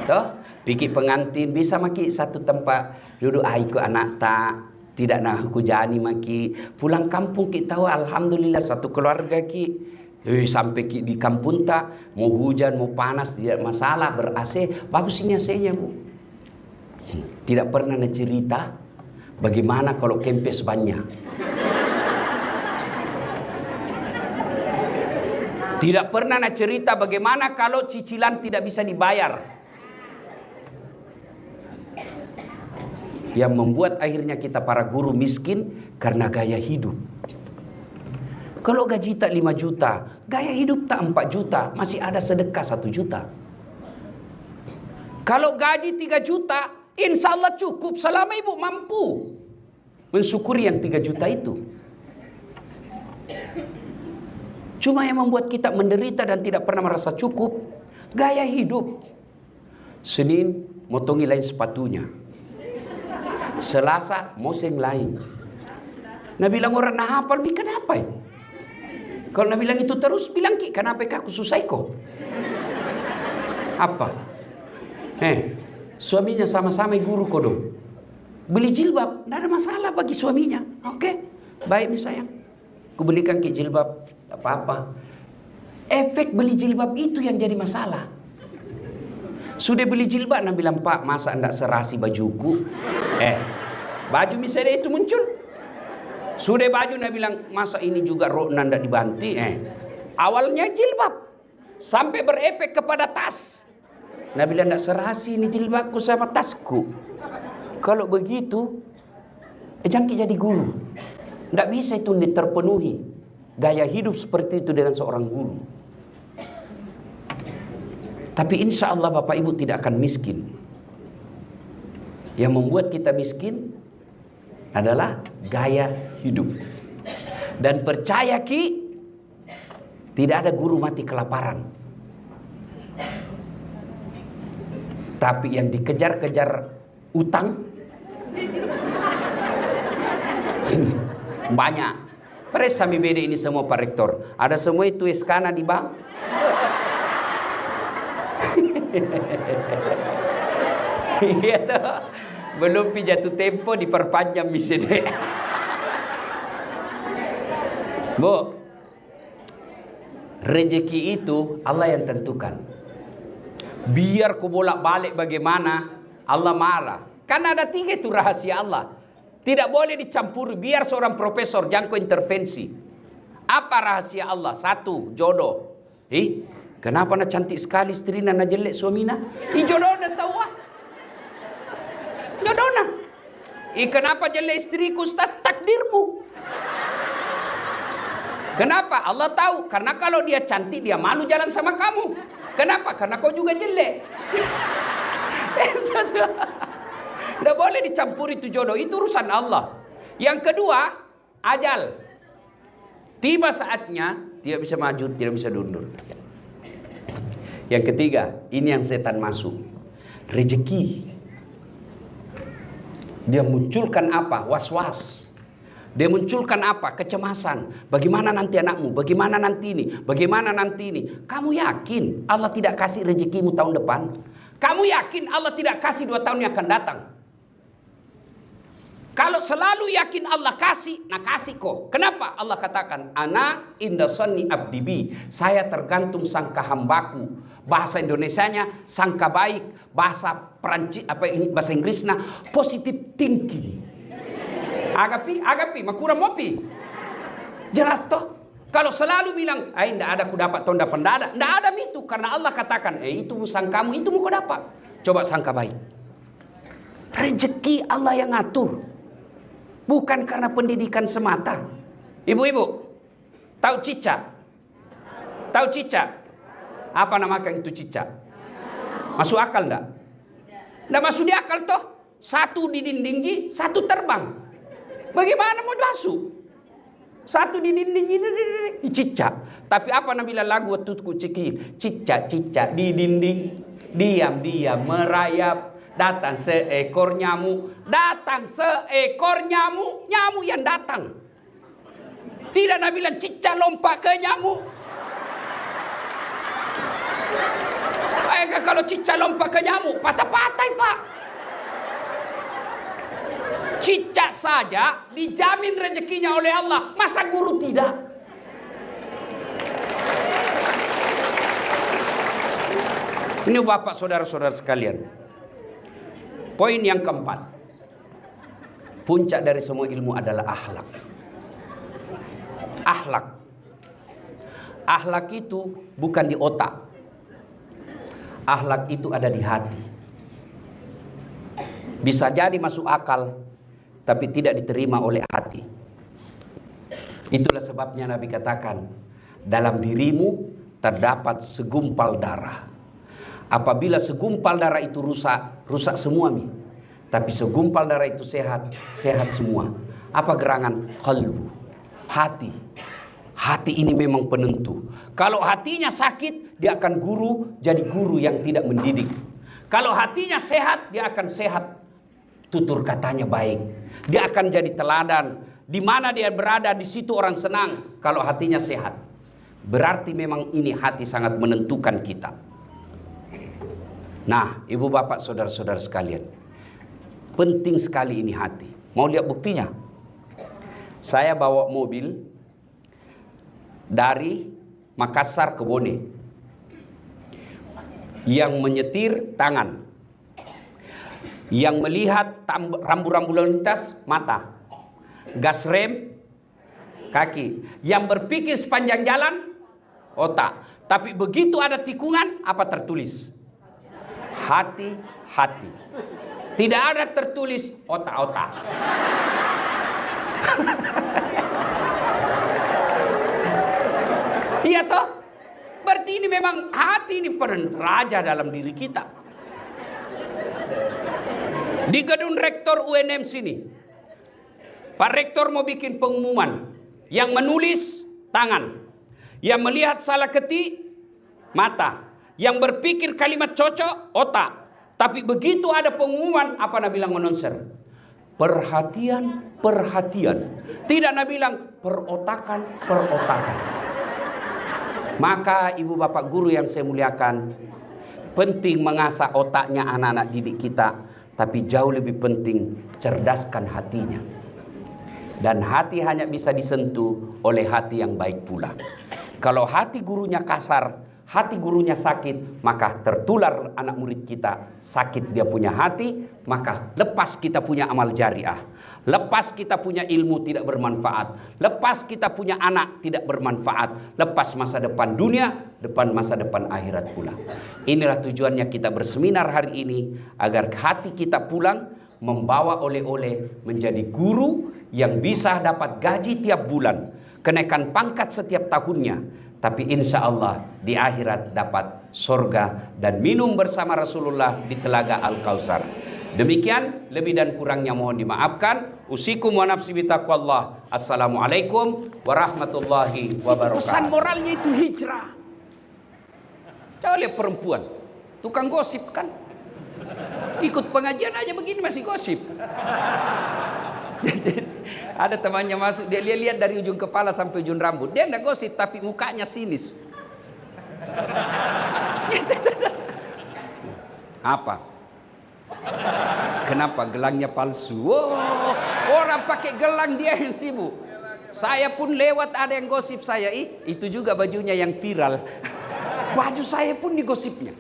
Toh, pikir pengantin bisa maki satu tempat duduk aiku anak tak. Tidak nak aku jani maki. Pulang kampung kita tahu alhamdulillah satu keluarga ki. Sampai ki di kampung tak, mau hujan mau panas tidak masalah, ber AC, bagus ini AC-nya bu. Tidak pernah cerita bagaimana kalau kempes banyak. Tidak pernah cerita bagaimana kalau cicilan tidak bisa dibayar. Yang membuat akhirnya kita para guru miskin karena gaya hidup. Kalau gaji tak 5 juta, gaya hidup tak 4 juta, masih ada sedekah 1 juta. Kalau gaji 3 juta, insya Allah cukup selama ibu mampu mensyukuri yang 3 juta itu. Cuma yang membuat kita menderita dan tidak pernah merasa cukup, gaya hidup. Senin motongi lain sepatunya. Selasa moseng lain. Nah bilang orang nah hafal mi kenapa? Kalau nah bilang itu terus bilang ki kenapa aku susah kok? Apa? Suaminya sama-sama guru kodong. Beli jilbab, tidak ada masalah bagi suaminya. Oke, baik mi sayang. Ku belikan ki jilbab tak apa-apa. Efek beli jilbab itu yang jadi masalah. Sudah beli jilbab, nak bilang, Pak, masa enggak serasi bajuku? Baju misalnya itu muncul. Sudah baju, nak bilang, masa ini juga rok nanda dibanti? Awalnya jilbab. Sampai berefek kepada tas. Nak bilang, enggak serasi ini jilbabku sama tasku. Kalau begitu, jangan jadi guru. Enggak bisa itu terpenuhi gaya hidup seperti itu dengan seorang guru. Tapi insya Allah Bapak Ibu tidak akan miskin. Yang membuat kita miskin adalah gaya hidup. Dan percaya Ki, tidak ada guru mati kelaparan. Tapi yang dikejar-kejar utang banyak. Pres sami beda ini semua Pak Rektor. Ada semua itu eskana di bank. Iya toh. Belum jatuh tempo diperpanjang misalnya. Bu, rezeki itu Allah yang tentukan. Biar ku bolak-balik bagaimana, Allah marah. Karena ada 3 itu rahasia Allah. Tidak boleh dicampuri. Biar seorang profesor jangan kau intervensi. Apa rahasia Allah? 1, jodoh. Kenapa nak cantik sekali istri nak jelek suami nak? Jodoh nak tahu ah. Jodoh nak. Kenapa jelek istriku? Ustaz, takdirmu. Kenapa? Allah tahu. Karena kalau dia cantik, dia malu jalan sama kamu. Kenapa? Karena kau juga jelek. Tidak boleh dicampuri itu jodoh. Itu urusan Allah. Yang kedua, ajal. Tiba saatnya, tidak bisa maju, tidak bisa mundur. Yang ketiga, ini yang setan masuk. Rezeki. Dia munculkan apa? Was-was. Dia munculkan apa? Kecemasan. Bagaimana nanti anakmu? Bagaimana nanti ini? Bagaimana nanti ini? Kamu yakin Allah tidak kasih rezekimu tahun depan? Kamu yakin Allah tidak kasih 2 tahun yang akan datang? Kalau selalu yakin Allah kasih, nah kasih kok. Kenapa? Allah katakan, Ana inda sonni abdi bi. Saya tergantung sangka hambaku. Bahasa Indonesianya sangka baik. Bahasa Perancis bahasa Inggrisnya positive thinking. Agapi, makura mopi. Jelas toh? Kalau selalu bilang, tidak ada ku dapat tahun depan, tidak ada itu. Karena Allah katakan, itu sangkamu, itu mau kau dapat. Coba sangka baik. Rezeki Allah yang ngatur. Bukan karena pendidikan semata. Ibu-ibu, tahu cicak? Tahu cicak? Apa namakan itu cicak? Masuk akal enggak? Enggak masuk di akal toh. 1 di dinding, 1 terbang. Bagaimana mau masuk? 1 di dinding ini cicak. Tapi apa Nabila lagu waktu ku cekik? Cicak-cicak di dinding, diam-diam merayap. Datang seekor nyamuk. Datang seekor nyamuk. Nyamuk yang datang. Tidak Nabi bilang cicak lompat ke nyamuk. Kalau cicak lompat ke nyamuk, patah-patah Pak. Cicak saja dijamin rezekinya oleh Allah. Masa guru tidak? Ini Bapak saudara-saudara sekalian. Poin yang keempat. Puncak dari semua ilmu adalah akhlak. Akhlak. Akhlak itu bukan di otak. Akhlak itu ada di hati. Bisa jadi masuk akal, tapi tidak diterima oleh hati. Itulah sebabnya Nabi katakan, dalam dirimu terdapat segumpal darah. Apabila segumpal darah itu rusak, rusak semua mi. Tapi segumpal darah itu sehat, sehat semua. Apa gerangan? Qalbu. Hati. Hati ini memang penentu. Kalau hatinya sakit, dia akan jadi guru yang tidak mendidik. Kalau hatinya sehat, dia akan sehat. Tutur katanya baik. Dia akan jadi teladan. Di mana dia berada, di situ orang senang. Kalau hatinya sehat. Berarti memang ini hati sangat menentukan kita. Nah, ibu bapak saudara-saudara sekalian, penting sekali ini hati. Mau lihat buktinya? Saya bawa mobil, dari Makassar ke Bone. Yang menyetir tangan. Yang melihat rambu-rambu lalu lintas mata. Gas rem kaki. Yang berpikir sepanjang jalan otak. Tapi begitu ada tikungan, apa tertulis? Hati-hati. Tidak ada tertulis otak-otak. Iya toh? Berarti ini memang hati ini peran raja dalam diri kita. Di gedung rektor UNM sini, Pak Rektor mau bikin pengumuman. Yang menulis tangan, yang melihat salah ketik mata, yang berpikir kalimat cocok otak. Tapi begitu ada pengumuman, apa Nabi bilang announcer? Perhatian, perhatian. Tidak Nabi bilang perotakan, perotakan. Maka ibu bapak guru yang saya muliakan, penting mengasah otaknya anak-anak didik kita. Tapi jauh lebih penting cerdaskan hatinya. Dan hati hanya bisa disentuh oleh hati yang baik pula. Kalau hati gurunya kasar, hati gurunya sakit, maka tertular anak murid kita. Sakit dia punya hati, maka lepas kita punya amal jariah. Lepas kita punya ilmu tidak bermanfaat. Lepas kita punya anak tidak bermanfaat. Lepas masa depan dunia, depan masa depan akhirat pula. Inilah tujuannya kita berseminar hari ini. Agar hati kita pulang membawa oleh-oleh menjadi guru yang bisa dapat gaji tiap bulan, kenaikan pangkat setiap tahunnya, tapi insya Allah di akhirat dapat surga dan minum bersama Rasulullah di telaga Al-Kautsar. Demikian, lebih dan kurangnya mohon dimaafkan. Usikum wa nafsi bitaqwallah. Assalamualaikum warahmatullahi wabarakatuh. Pesan moralnya itu hijrah. Coba lihat perempuan, tukang gosip kan? Ikut pengajian aja begini masih gosip. Ada temannya masuk, dia lihat dari ujung kepala sampai ujung rambut. Dia enggak gosip, tapi mukanya sinis. Apa? Kenapa? Gelangnya palsu. Oh, orang pakai gelang dia yang sibuk. Saya pun lewat ada yang gosip saya. Itu juga bajunya yang viral. Baju saya pun digosipnya.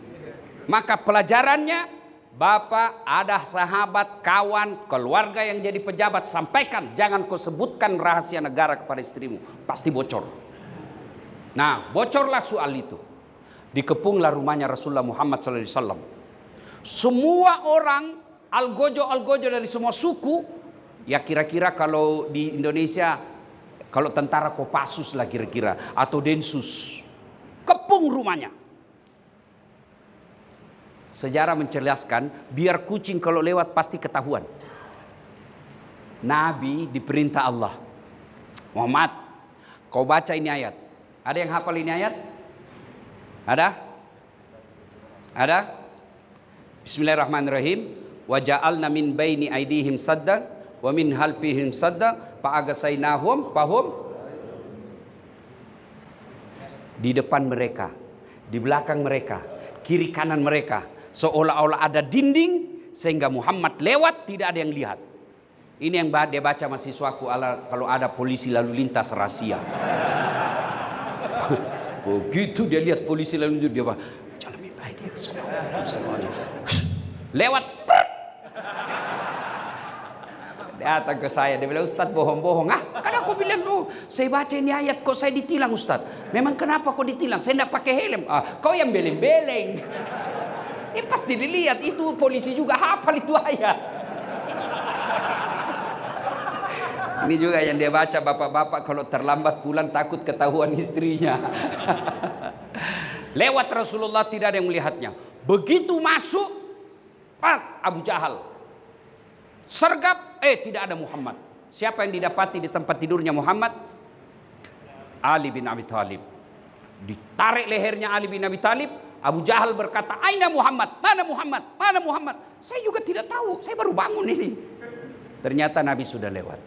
Maka pelajarannya, Bapak, ada sahabat, kawan, keluarga yang jadi pejabat, sampaikan. Jangan kau sebutkan rahasia negara kepada istrimu. Pasti bocor. Nah, bocorlah soal itu. Dikepunglah rumahnya Rasulullah Muhammad SAW. Semua orang, algojo dari semua suku. Ya kira-kira kalau di Indonesia, kalau tentara Kopassus lah kira-kira. Atau Densus. Kepung rumahnya. Sejarah menjelaskan, biar kucing kalau lewat pasti ketahuan. Nabi diperintah Allah. Muhammad, kau baca ini ayat. Ada yang hafal ini ayat? Ada? Ada? Bismillahirrahmanirrahim. Wa ja'alna min baini aidihim sadda wa min halfihim sadda fa agasainahum fahum. Di depan mereka, di belakang mereka, kiri kanan mereka, seolah-olah ada dinding sehingga Muhammad lewat tidak ada yang lihat. Ini yang dia baca mahasiswaku kalau ada polisi lalu lintas rahasia. Begitu dia lihat polisi lalu lintas dia bilang, "Jangan mimpi dia." Lewat. Datang ke saya, dia bilang, "Ustaz bohong-bohong." Kan aku bilang, saya baca ini ayat kok saya ditilang Ustaz. Memang kenapa kok ditilang? Saya tidak pakai helm. Kau yang beleng-beleng. Pasti dilihat itu polisi juga hafal itu ayat. Ini juga yang dia baca bapak-bapak kalau terlambat pulang takut ketahuan istrinya. Lewat Rasulullah tidak ada yang melihatnya. Begitu masuk, Abu Jahal sergap, tidak ada Muhammad. Siapa yang didapati di tempat tidurnya Muhammad? Ali bin Abi Thalib. Ditarik lehernya Ali bin Abi Thalib. Abu Jahal berkata, "Aina Muhammad? Mana Muhammad? Mana Muhammad?" Saya juga tidak tahu, saya baru bangun ini. Ternyata Nabi sudah lewat.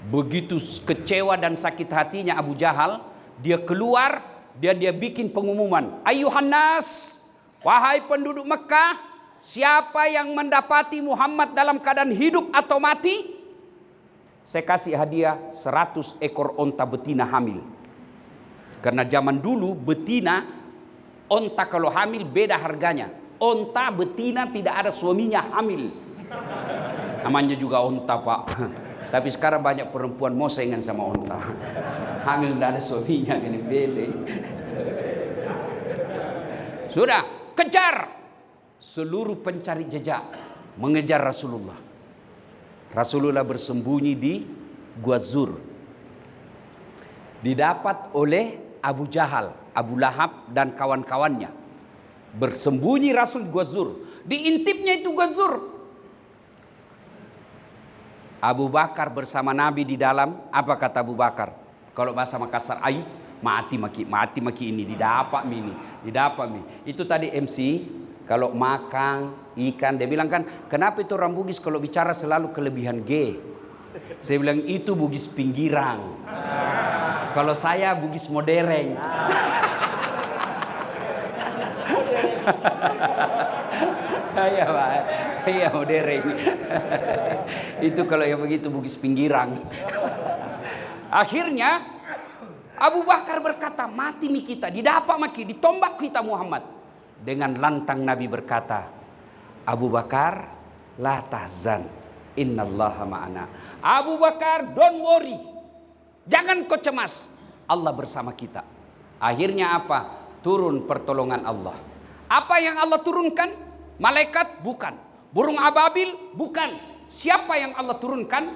Begitu kecewa dan sakit hatinya Abu Jahal, dia keluar, dia bikin pengumuman, "Ayuhan nas, wahai penduduk Mekah, siapa yang mendapati Muhammad dalam keadaan hidup atau mati, saya kasih hadiah 100 ekor onta betina hamil." Karena zaman dulu betina, onta kalau hamil beda harganya. Onta betina tidak ada suaminya hamil. Namanya juga onta, Pak. Tapi sekarang banyak perempuan mau saingan sama onta. Hamil tidak ada suaminya, gini bele. Sudah, kejar. Seluruh pencari jejak mengejar Rasulullah. Rasulullah bersembunyi di Gua Zur. Didapat oleh Abu Jahal, Abu Lahab dan kawan-kawannya. Bersembunyi Rasul Gua Zur. Diintipnya itu Gua Zur. Abu Bakar bersama Nabi di dalam. Apa kata Abu Bakar? Kalau bahasa Makassar, ai mati maki ini didapat mi. Itu tadi MC. Kalau makan ikan, dia bilang kan, kenapa itu orang Bugis kalau bicara selalu kelebihan G? Saya bilang itu Bugis pinggiran. Kalau saya Bugis modern. Iya Pak, iya modern. Itu kalau yang begitu Bugis pinggiran. Akhirnya Abu Bakar berkata, mati mi kita, didapat maki, ditombak kita Muhammad. Dengan lantang Nabi berkata, Abu Bakar, la tahzan, innallaha ma'ana. Abu Bakar, don't worry, jangan kau cemas, Allah bersama kita. Akhirnya apa? Turun pertolongan Allah. Apa yang Allah turunkan? Malaikat? Bukan. Burung ababil? Bukan. Siapa yang Allah turunkan?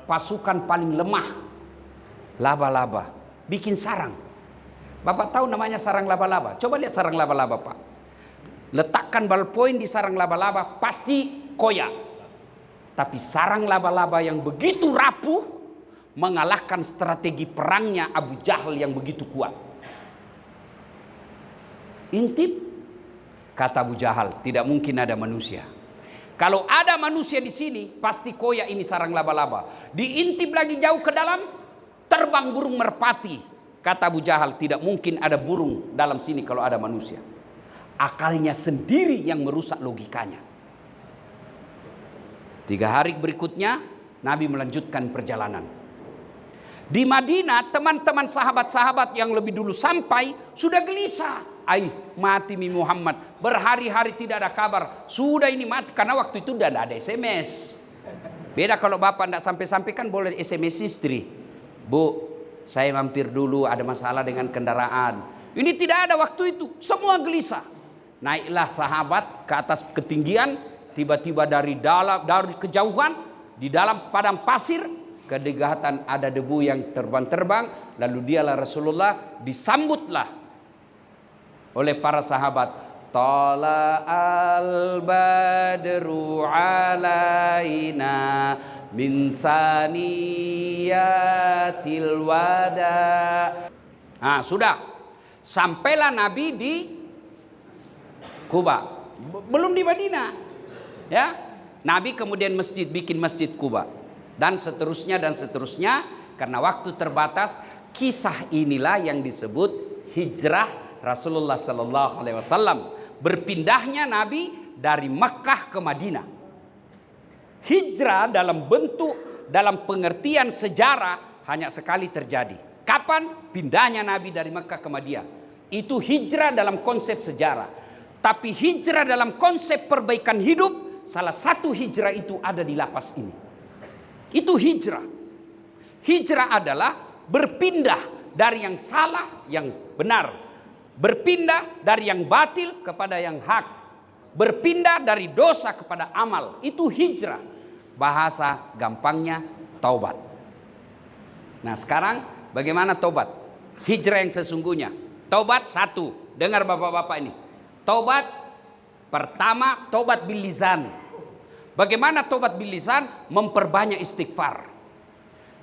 Pasukan paling lemah, laba-laba. Bikin sarang. Bapak tahu namanya sarang laba-laba? Coba lihat sarang laba-laba, Pak. Letakkan ballpoint di sarang laba-laba, pasti koyak. Tapi sarang laba-laba yang begitu rapuh mengalahkan strategi perangnya Abu Jahal yang begitu kuat. Intip, kata Abu Jahal, tidak mungkin ada manusia. Kalau ada manusia di sini, pasti koyak ini sarang laba-laba. Diintip lagi jauh ke dalam, terbang burung merpati. Kata Abu Jahal, tidak mungkin ada burung dalam sini kalau ada manusia. Akalnya sendiri yang merusak logikanya. 3 hari berikutnya, Nabi melanjutkan perjalanan. Di Madinah, teman-teman sahabat-sahabat yang lebih dulu sampai, sudah gelisah. Mati mi Muhammad. Berhari-hari tidak ada kabar. Sudah ini mati, karena waktu itu tidak ada SMS. Beda kalau bapak tidak sampai-sampai kan boleh SMS istri. Bu, saya mampir dulu, ada masalah dengan kendaraan. Ini tidak ada waktu itu, semua gelisah. Naiklah sahabat ke atas ketinggian, tiba-tiba dari kejauhan, di dalam padang pasir, kedekatan ada debu yang terbang-terbang, lalu dialah Rasulullah, disambutlah oleh para sahabat. Tala al-badru alaina min saniyatil wada. Sudah. Sampailah Nabi di Kuba. Belum di Madinah. Ya. Nabi kemudian bikin masjid Kuba. Dan seterusnya karena waktu terbatas, kisah inilah yang disebut hijrah Rasulullah sallallahu alaihi wasallam. Berpindahnya Nabi dari Makkah ke Madinah. Hijrah dalam pengertian sejarah hanya sekali terjadi. Kapan? Pindahnya Nabi dari Makkah ke Madinah. Itu hijrah dalam konsep sejarah. Tapi hijrah dalam konsep perbaikan hidup, salah satu hijrah itu ada di lapas ini. Itu hijrah. Hijrah adalah berpindah dari yang salah yang benar. Berpindah dari yang batil kepada yang hak. Berpindah dari dosa kepada amal. Itu hijrah. Bahasa gampangnya taubat. Nah sekarang bagaimana taubat? Hijrah yang sesungguhnya. Taubat satu. Dengar bapak-bapak ini. Taubat pertama, taubat bil lisan. Bagaimana taubat bil lisan? Memperbanyak istighfar.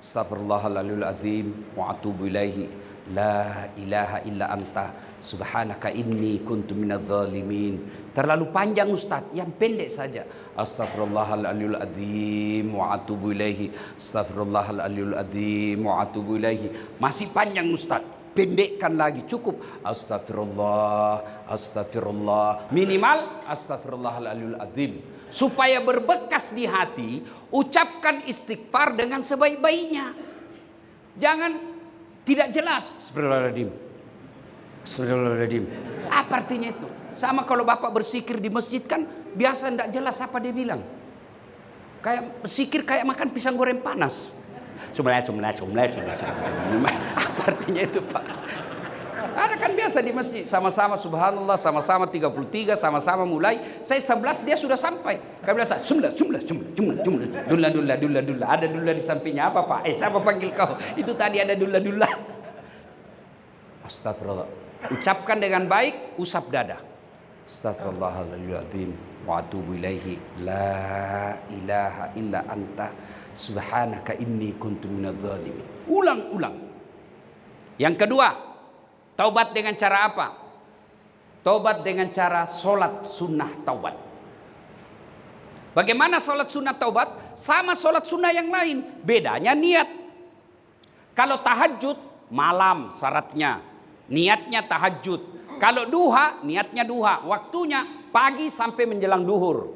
Astaghfirullahaladzim azim wa atubu ilaihi. La ilaha illa anta subhanaka inni kuntu minadz zalimin. Terlalu panjang Ustaz, yang pendek saja. Astaghfirullahaladzim azim wa atubu ilaihi. Astaghfirullahaladzim azim wa atubu ilaihi. Masih panjang Ustaz, pendekkan lagi, cukup astagfirullah, minimal astaghfirullahaladzim azim. Supaya berbekas di hati, ucapkan istighfar dengan sebaik-baiknya. Jangan Tidak jelas. Astagfirullahaladzim. Astagfirullahaladzim. Apa artinya itu? Sama kalau bapak berzikir di masjid kan biasa tidak jelas apa dia bilang. Kayak berzikir kayak makan pisang goreng panas. Apa artinya itu Pak? Ada kan biasa di masjid sama-sama subhanallah, sama-sama 33, sama-sama mulai. Saya 11 dia sudah sampai. Kami bilang jumlah. Dulla. Ada dulla di sampingnya apa Pak? Siapa panggil kau? Itu tadi ada dulla. Astagfirullah. Ucapkan dengan baik, usap dada. Astagfirullahaladzim wa atubu ilaihi. La ilaha illa anta subhanaka inni kuntu minadz zalimin. Ulang. Yang kedua, taubat dengan cara apa? Taubat dengan cara sholat sunnah taubat. Bagaimana sholat sunnah taubat? Sama sholat sunnah yang lain. Bedanya niat. Kalau tahajud malam syaratnya. Niatnya tahajud. Kalau duha niatnya duha. Waktunya pagi sampai menjelang duhur.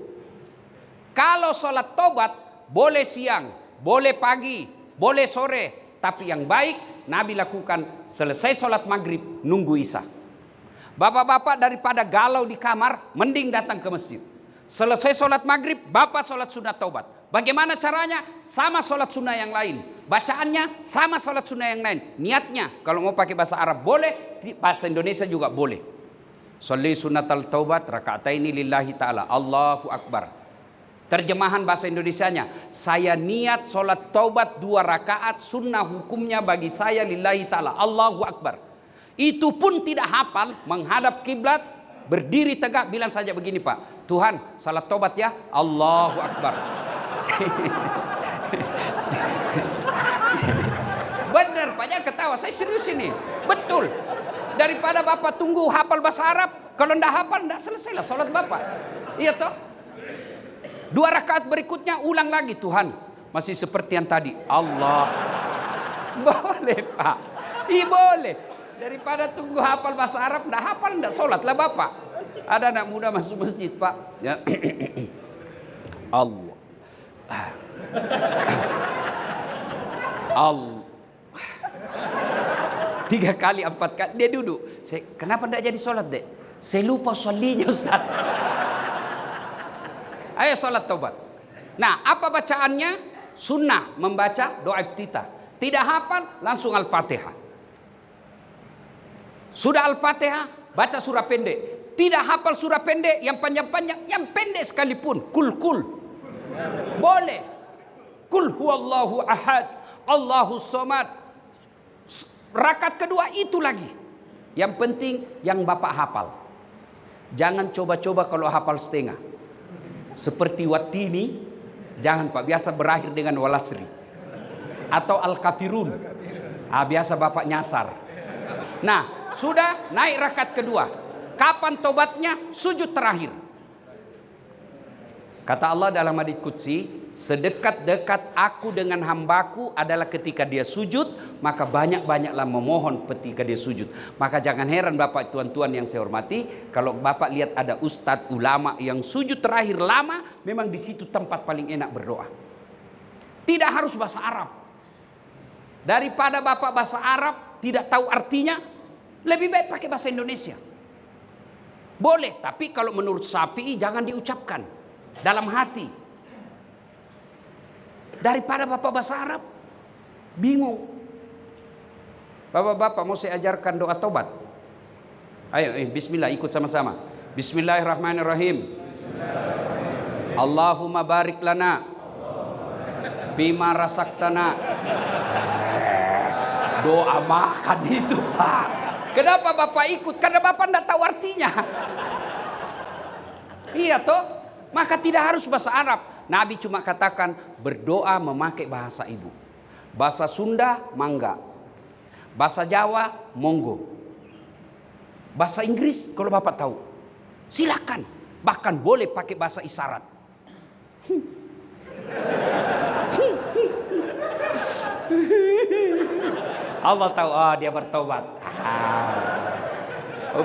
Kalau sholat taubat boleh siang, boleh pagi, boleh sore. Tapi yang baik Nabi lakukan selesai sholat maghrib nunggu isya. Bapak-bapak daripada galau di kamar mending datang ke masjid. Selesai sholat maghrib bapak sholat sunnah taubat. Bagaimana caranya? Sama sholat sunnah yang lain. Bacaannya sama sholat sunnah yang lain. Niatnya kalau mau pakai bahasa Arab boleh, bahasa Indonesia juga boleh. Sholli sunnatal taubat raka'ataini lillahi ta'ala. Allahu Akbar. Terjemahan bahasa Indonesianya, saya niat sholat taubat 2 rakaat sunnah hukumnya bagi saya lillahi ta'ala. Allahu Akbar. Itu pun tidak hafal, menghadap kiblat, berdiri tegak, bilang saja begini Pak, Tuhan salat taubat ya, Allahu Akbar. Benar Pak, jangan ketawa, saya serius ini. Betul. Daripada Bapak tunggu hafal bahasa Arab, kalau ndak hafal ndak selesailah sholat Bapak. Iya toh? 2 rakaat berikutnya ulang lagi, Tuhan masih seperti yang tadi, Allah. Boleh Pak, iya boleh. Daripada tunggu hafal bahasa Arab, ndak hafal ndak sholat lah Bapak. Ada anak muda masuk masjid Pak, ya. Allah. Allah. 3 kali 4 kali dia duduk. Kenapa ndak jadi sholat dek? Saya lupa sholinya Ustaz. Ayo sholat taubat. Nah, apa bacaannya? Sunnah membaca doa iftitah. Tidak hafal langsung Al-Fatihah. Sudah Al-Fatihah baca surah pendek. Tidak hafal surah pendek yang panjang-panjang, yang pendek sekalipun. Kul. Boleh. Kul huwallahu ahad, Allahus somad. Rakaat kedua itu lagi. Yang penting yang Bapak hafal. Jangan coba-coba kalau hafal setengah. Seperti Watini, jangan Pak, biasa berakhir dengan Walasri. Atau Al-Kafirun. Biasa Bapak nyasar. Nah, sudah naik rakaat kedua. Kapan tobatnya? Sujud terakhir. Kata Allah dalam hadits qudsi, sedekat-dekat aku dengan hambaku adalah ketika dia sujud, maka banyak-banyaklah memohon ketika dia sujud. Maka jangan heran Bapak tuan-tuan yang saya hormati, kalau Bapak lihat ada ustadz ulama yang sujud terakhir lama, memang di situ tempat paling enak berdoa. Tidak harus bahasa Arab. Daripada Bapak bahasa Arab tidak tahu artinya, lebih baik pakai bahasa Indonesia. Boleh, tapi kalau menurut Syafi'i jangan diucapkan dalam hati. Daripada Bapak bahasa Arab bingung. Bapak-bapak mau saya ajarkan doa taubat. Ayo bismillah, ikut sama-sama. Bismillahirrahmanirrahim. Allahumma barik lana bima rasaktana. Doa makan itu Pak. Kenapa Bapak ikut? Karena Bapak tidak tahu artinya. Iya toh? Maka tidak harus bahasa Arab. Nabi cuma katakan berdoa memakai bahasa ibu. Bahasa Sunda mangga. Bahasa Jawa monggo. Bahasa Inggris kalau Bapak tahu silakan. Bahkan boleh pakai bahasa isyarat. Allah tahu, dia bertobat.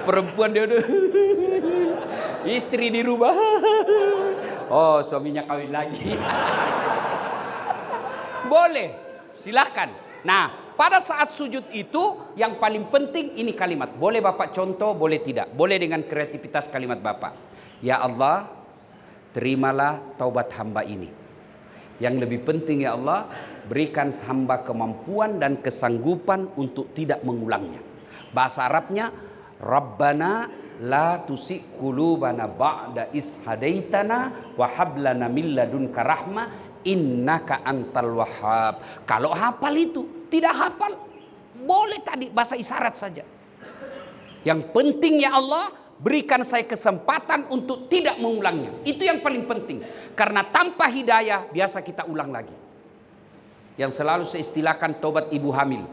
Perempuan dia udah istri di rumah. Suaminya kawin lagi. Boleh, silakan. Nah, pada saat sujud itu yang paling penting ini kalimat. Boleh Bapak contoh, boleh tidak. Boleh dengan kreativitas kalimat Bapak. Ya Allah, terimalah taubat hamba ini. Yang lebih penting ya Allah, berikan hamba kemampuan dan kesanggupan untuk tidak mengulangnya. Bahasa Arabnya, Rabbana la tusik qulubana ba'da is hadaitana wa hab lana min ladunka rahmah innaka antal wahhab. Kalau hafal itu, tidak hafal, boleh tadi bahasa isyarat saja. Yang penting ya Allah, berikan saya kesempatan untuk tidak mengulangnya. Itu yang paling penting. Karena tanpa hidayah biasa kita ulang lagi. Yang selalu saya istilahkan tobat ibu hamil.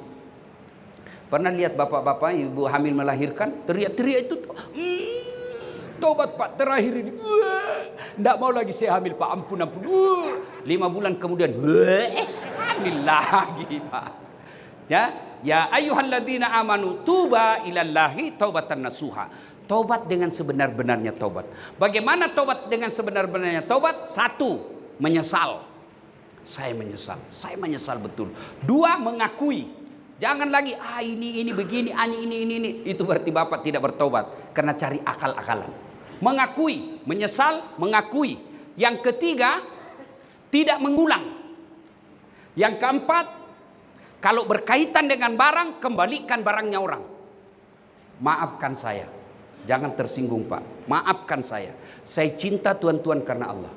Pernah lihat bapak-bapak ibu hamil melahirkan, teriak-teriak itu, tobat Pak terakhir ini, tidak mau lagi saya hamil Pak, ampun ampun. 5 bulan kemudian, hamil lagi Pak. Ya ayyuhalladzina amanu tuba ilallahi taubatan nasuha. Taubat dengan sebenar-benarnya taubat. Bagaimana taubat dengan sebenar-benarnya taubat? 1, menyesal. Saya menyesal betul. 2, mengakui. Jangan lagi ini begini, ini. Itu berarti Bapak tidak bertobat karena cari akal-akalan. Mengakui, menyesal, mengakui. Yang ketiga, tidak mengulang. Yang keempat, kalau berkaitan dengan barang, kembalikan barangnya orang. Maafkan saya. Jangan tersinggung Pak. Maafkan saya. Saya cinta tuan-tuan karena Allah.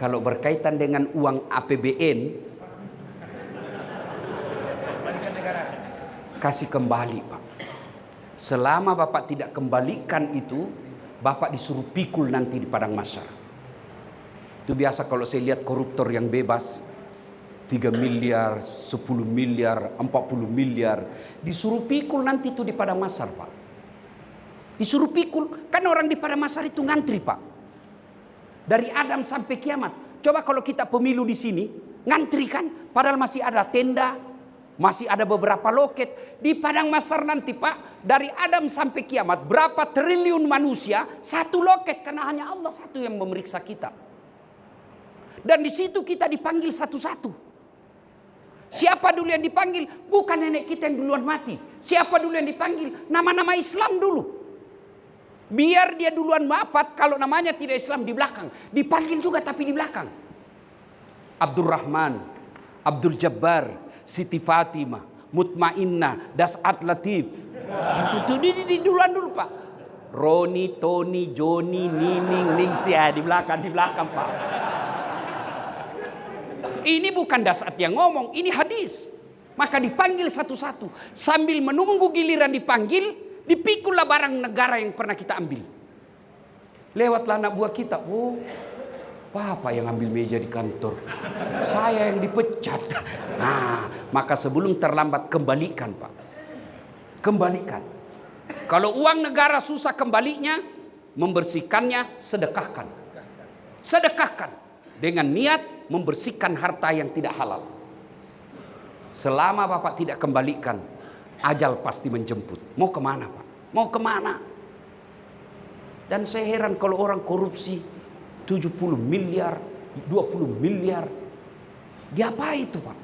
Kalau berkaitan dengan uang APBN, kasih kembali Pak. Selama Bapak tidak kembalikan itu, Bapak disuruh pikul nanti di padang mahsyar. Itu biasa kalau saya lihat koruptor yang bebas, 3 miliar, 10 miliar, 40 miliar, disuruh pikul nanti itu di padang mahsyar Pak. Disuruh pikul, kan orang di padang mahsyar itu ngantri Pak. Dari Adam sampai kiamat. Coba kalau kita pemilu di sini, ngantri kan, padahal masih ada tenda, masih ada beberapa loket. Di padang mahsyar nanti Pak, dari Adam sampai kiamat, berapa triliun manusia, 1 loket, karena hanya Allah 1 yang memeriksa kita. Dan di situ kita dipanggil satu-satu. Siapa dulu yang dipanggil? Bukan nenek kita yang duluan mati. Siapa dulu yang dipanggil? Nama-nama Islam dulu. Biar dia duluan wafat, kalau namanya tidak Islam di belakang. Dipanggil juga tapi di belakang. Abdurrahman, Abdul Jabbar, Siti Fatimah, Mutmainnah, Das'at Latif. Itu di duluan dulu Pak. Roni, Tony, Joni, Nining, Ningsia di belakang Pak. Ini bukan Das'at yang ngomong, ini hadis. Maka dipanggil satu-satu. Sambil menunggu giliran dipanggil, dipikullah barang negara yang pernah kita ambil. Lewatlah anak buah kita. Oh, Bapak yang ambil meja di kantor, saya yang dipecat. Nah, maka sebelum terlambat kembalikan Pak. Kembalikan. Kalau uang negara susah kembalinya, membersihkannya sedekahkan. Sedekahkan dengan niat membersihkan harta yang tidak halal. Selama Bapak tidak kembalikan, ajal pasti menjemput. Mau kemana Pak? Mau kemana? Dan saya heran kalau orang korupsi 70 miliar, 20 miliar. Diapa itu Pak?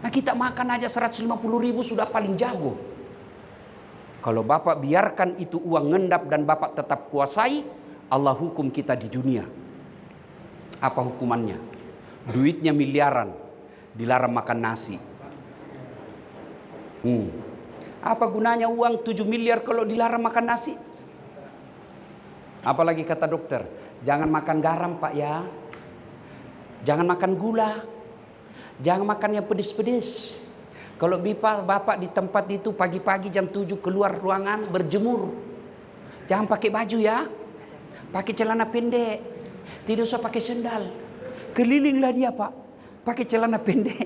Nah kita makan aja 150 ribu sudah paling jago. Kalau Bapak biarkan itu uang ngendap dan Bapak tetap kuasai, Allah hukum kita di dunia. Apa hukumannya? Duitnya miliaran, dilarang makan nasi. Apa gunanya uang 7 miliar kalau dilarang makan nasi? Apalagi kata dokter, jangan makan garam Pak ya. Jangan makan gula. Jangan makan yang pedis-pedis. Kalau Bapak di tempat itu pagi-pagi jam 7 keluar ruangan berjemur. Jangan pakai baju ya. Pakai celana pendek. Tidak usah pakai sendal. Kelilinglah dia Pak. Pakai celana pendek.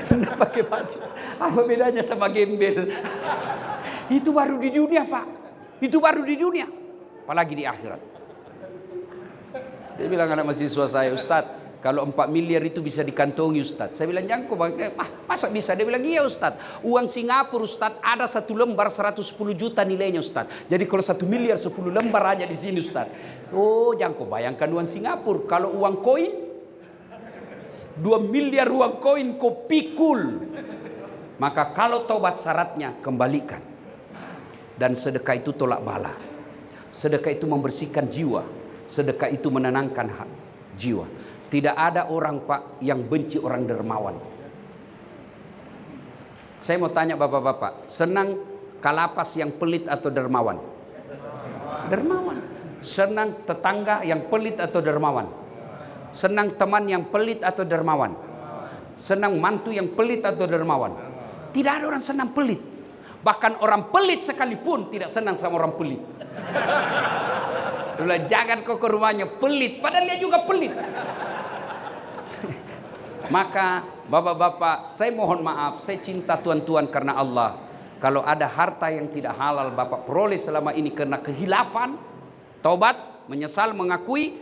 Tidak pakai baju. Apa bedanya sama gembel? Itu baru di dunia Pak. Itu baru di dunia. Apalagi di akhirat. Dia bilang anak mahasiswa saya, Ustadz, kalau 4 miliar itu bisa dikantongi Ustadz. Saya bilang, jangan masa bisa? Dia bilang, iya Ustadz. Uang Singapura Ustadz ada 1 lembar 110 juta nilainya Ustadz. Jadi kalau 1 miliar 10 lembar hanya di sini Ustadz. Oh jangan kau bayangkan uang Singapura. Kalau uang koin, 2 miliar uang koin kau pikul. Maka kalau tobat syaratnya kembalikan. Dan sedekah itu tolak bala. Sedekah itu membersihkan jiwa. Sedekah itu menenangkan jiwa. Tidak ada orang Pak yang benci orang dermawan. Saya mau tanya bapak-bapak, senang kalapas yang pelit atau dermawan? Dermawan. Senang tetangga yang pelit atau dermawan? Senang teman yang pelit atau dermawan? Senang mantu yang pelit atau dermawan? Tidak ada orang senang pelit. Bahkan orang pelit sekalipun tidak senang sama orang pelit. Jangan kau ke rumahnya pelit, padahal dia juga pelit. Maka bapak-bapak, saya mohon maaf, saya cinta tuan-tuan karena Allah. Kalau ada harta yang tidak halal bapak peroleh selama ini karena kehilafan, taubat, menyesal, mengakui,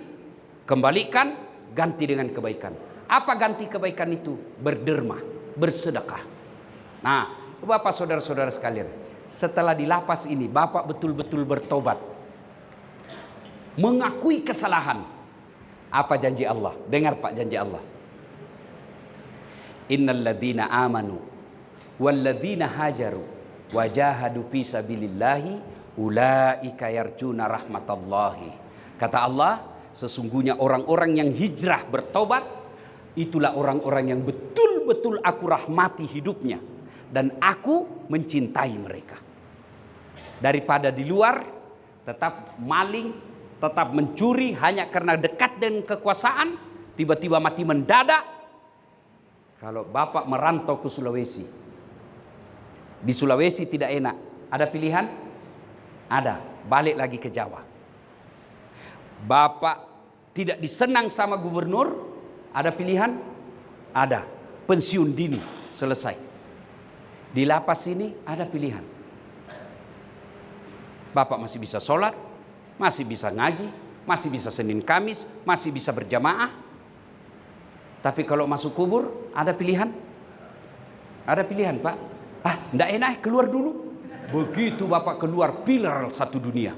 kembalikan, ganti dengan kebaikan. Apa ganti kebaikan itu? Berderma, bersedekah. Nah, bapak saudara-saudara sekalian, setelah di lapas ini bapak betul-betul bertobat, mengakui kesalahan. Apa janji Allah? Dengar Pak janji Allah. Innal ladzina amanu wal ladzina hajaru wajahadu fi sabilillahi ulaika yarjuna rahmatallahi. Kata Allah, sesungguhnya orang-orang yang hijrah bertobat itulah orang-orang yang betul-betul aku rahmati hidupnya dan aku mencintai mereka. Daripada di luar tetap maling, tetap mencuri hanya karena dekat dengan kekuasaan, tiba-tiba mati mendadak. Kalau bapak merantau ke Sulawesi, di Sulawesi tidak enak, ada pilihan? Ada, balik lagi ke Jawa. Bapak tidak disenang sama gubernur, ada pilihan? Ada, pensiun dini, selesai. Di lapas ini ada pilihan. Bapak masih bisa sholat, masih bisa ngaji, masih bisa Senin Kamis, masih bisa berjamaah. Tapi kalau masuk kubur, ada pilihan? Ada pilihan Pak. Enggak enak, keluar dulu. Begitu Bapak keluar, pilar satu dunia.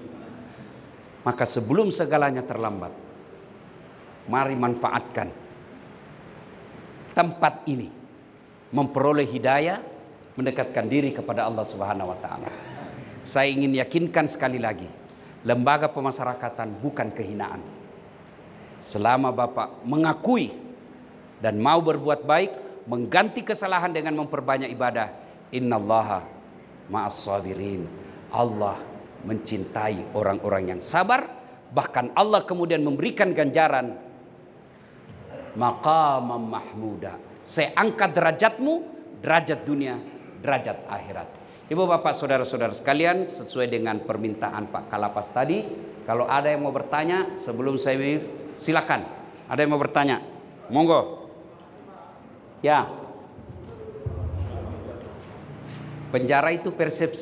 Maka sebelum segalanya terlambat, mari manfaatkan tempat ini. Memperoleh hidayah, mendekatkan diri kepada Allah Subhanahu wa Ta'ala. Saya ingin yakinkan sekali lagi, lembaga pemasyarakatan bukan kehinaan. Selama Bapak mengakui dan mau berbuat baik, mengganti kesalahan dengan memperbanyak ibadah, innallaha ma'as sabirin. Allah mencintai orang-orang yang sabar. Bahkan Allah kemudian memberikan ganjaran maqamam mahmuda. Saya angkat derajatmu, derajat dunia, derajat akhirat. Ibu bapak saudara-saudara sekalian, sesuai dengan permintaan Pak Kalapas tadi, kalau ada yang mau bertanya sebelum saya silakan. Ada yang mau bertanya? Monggo. Ya. Penjara itu persepsi.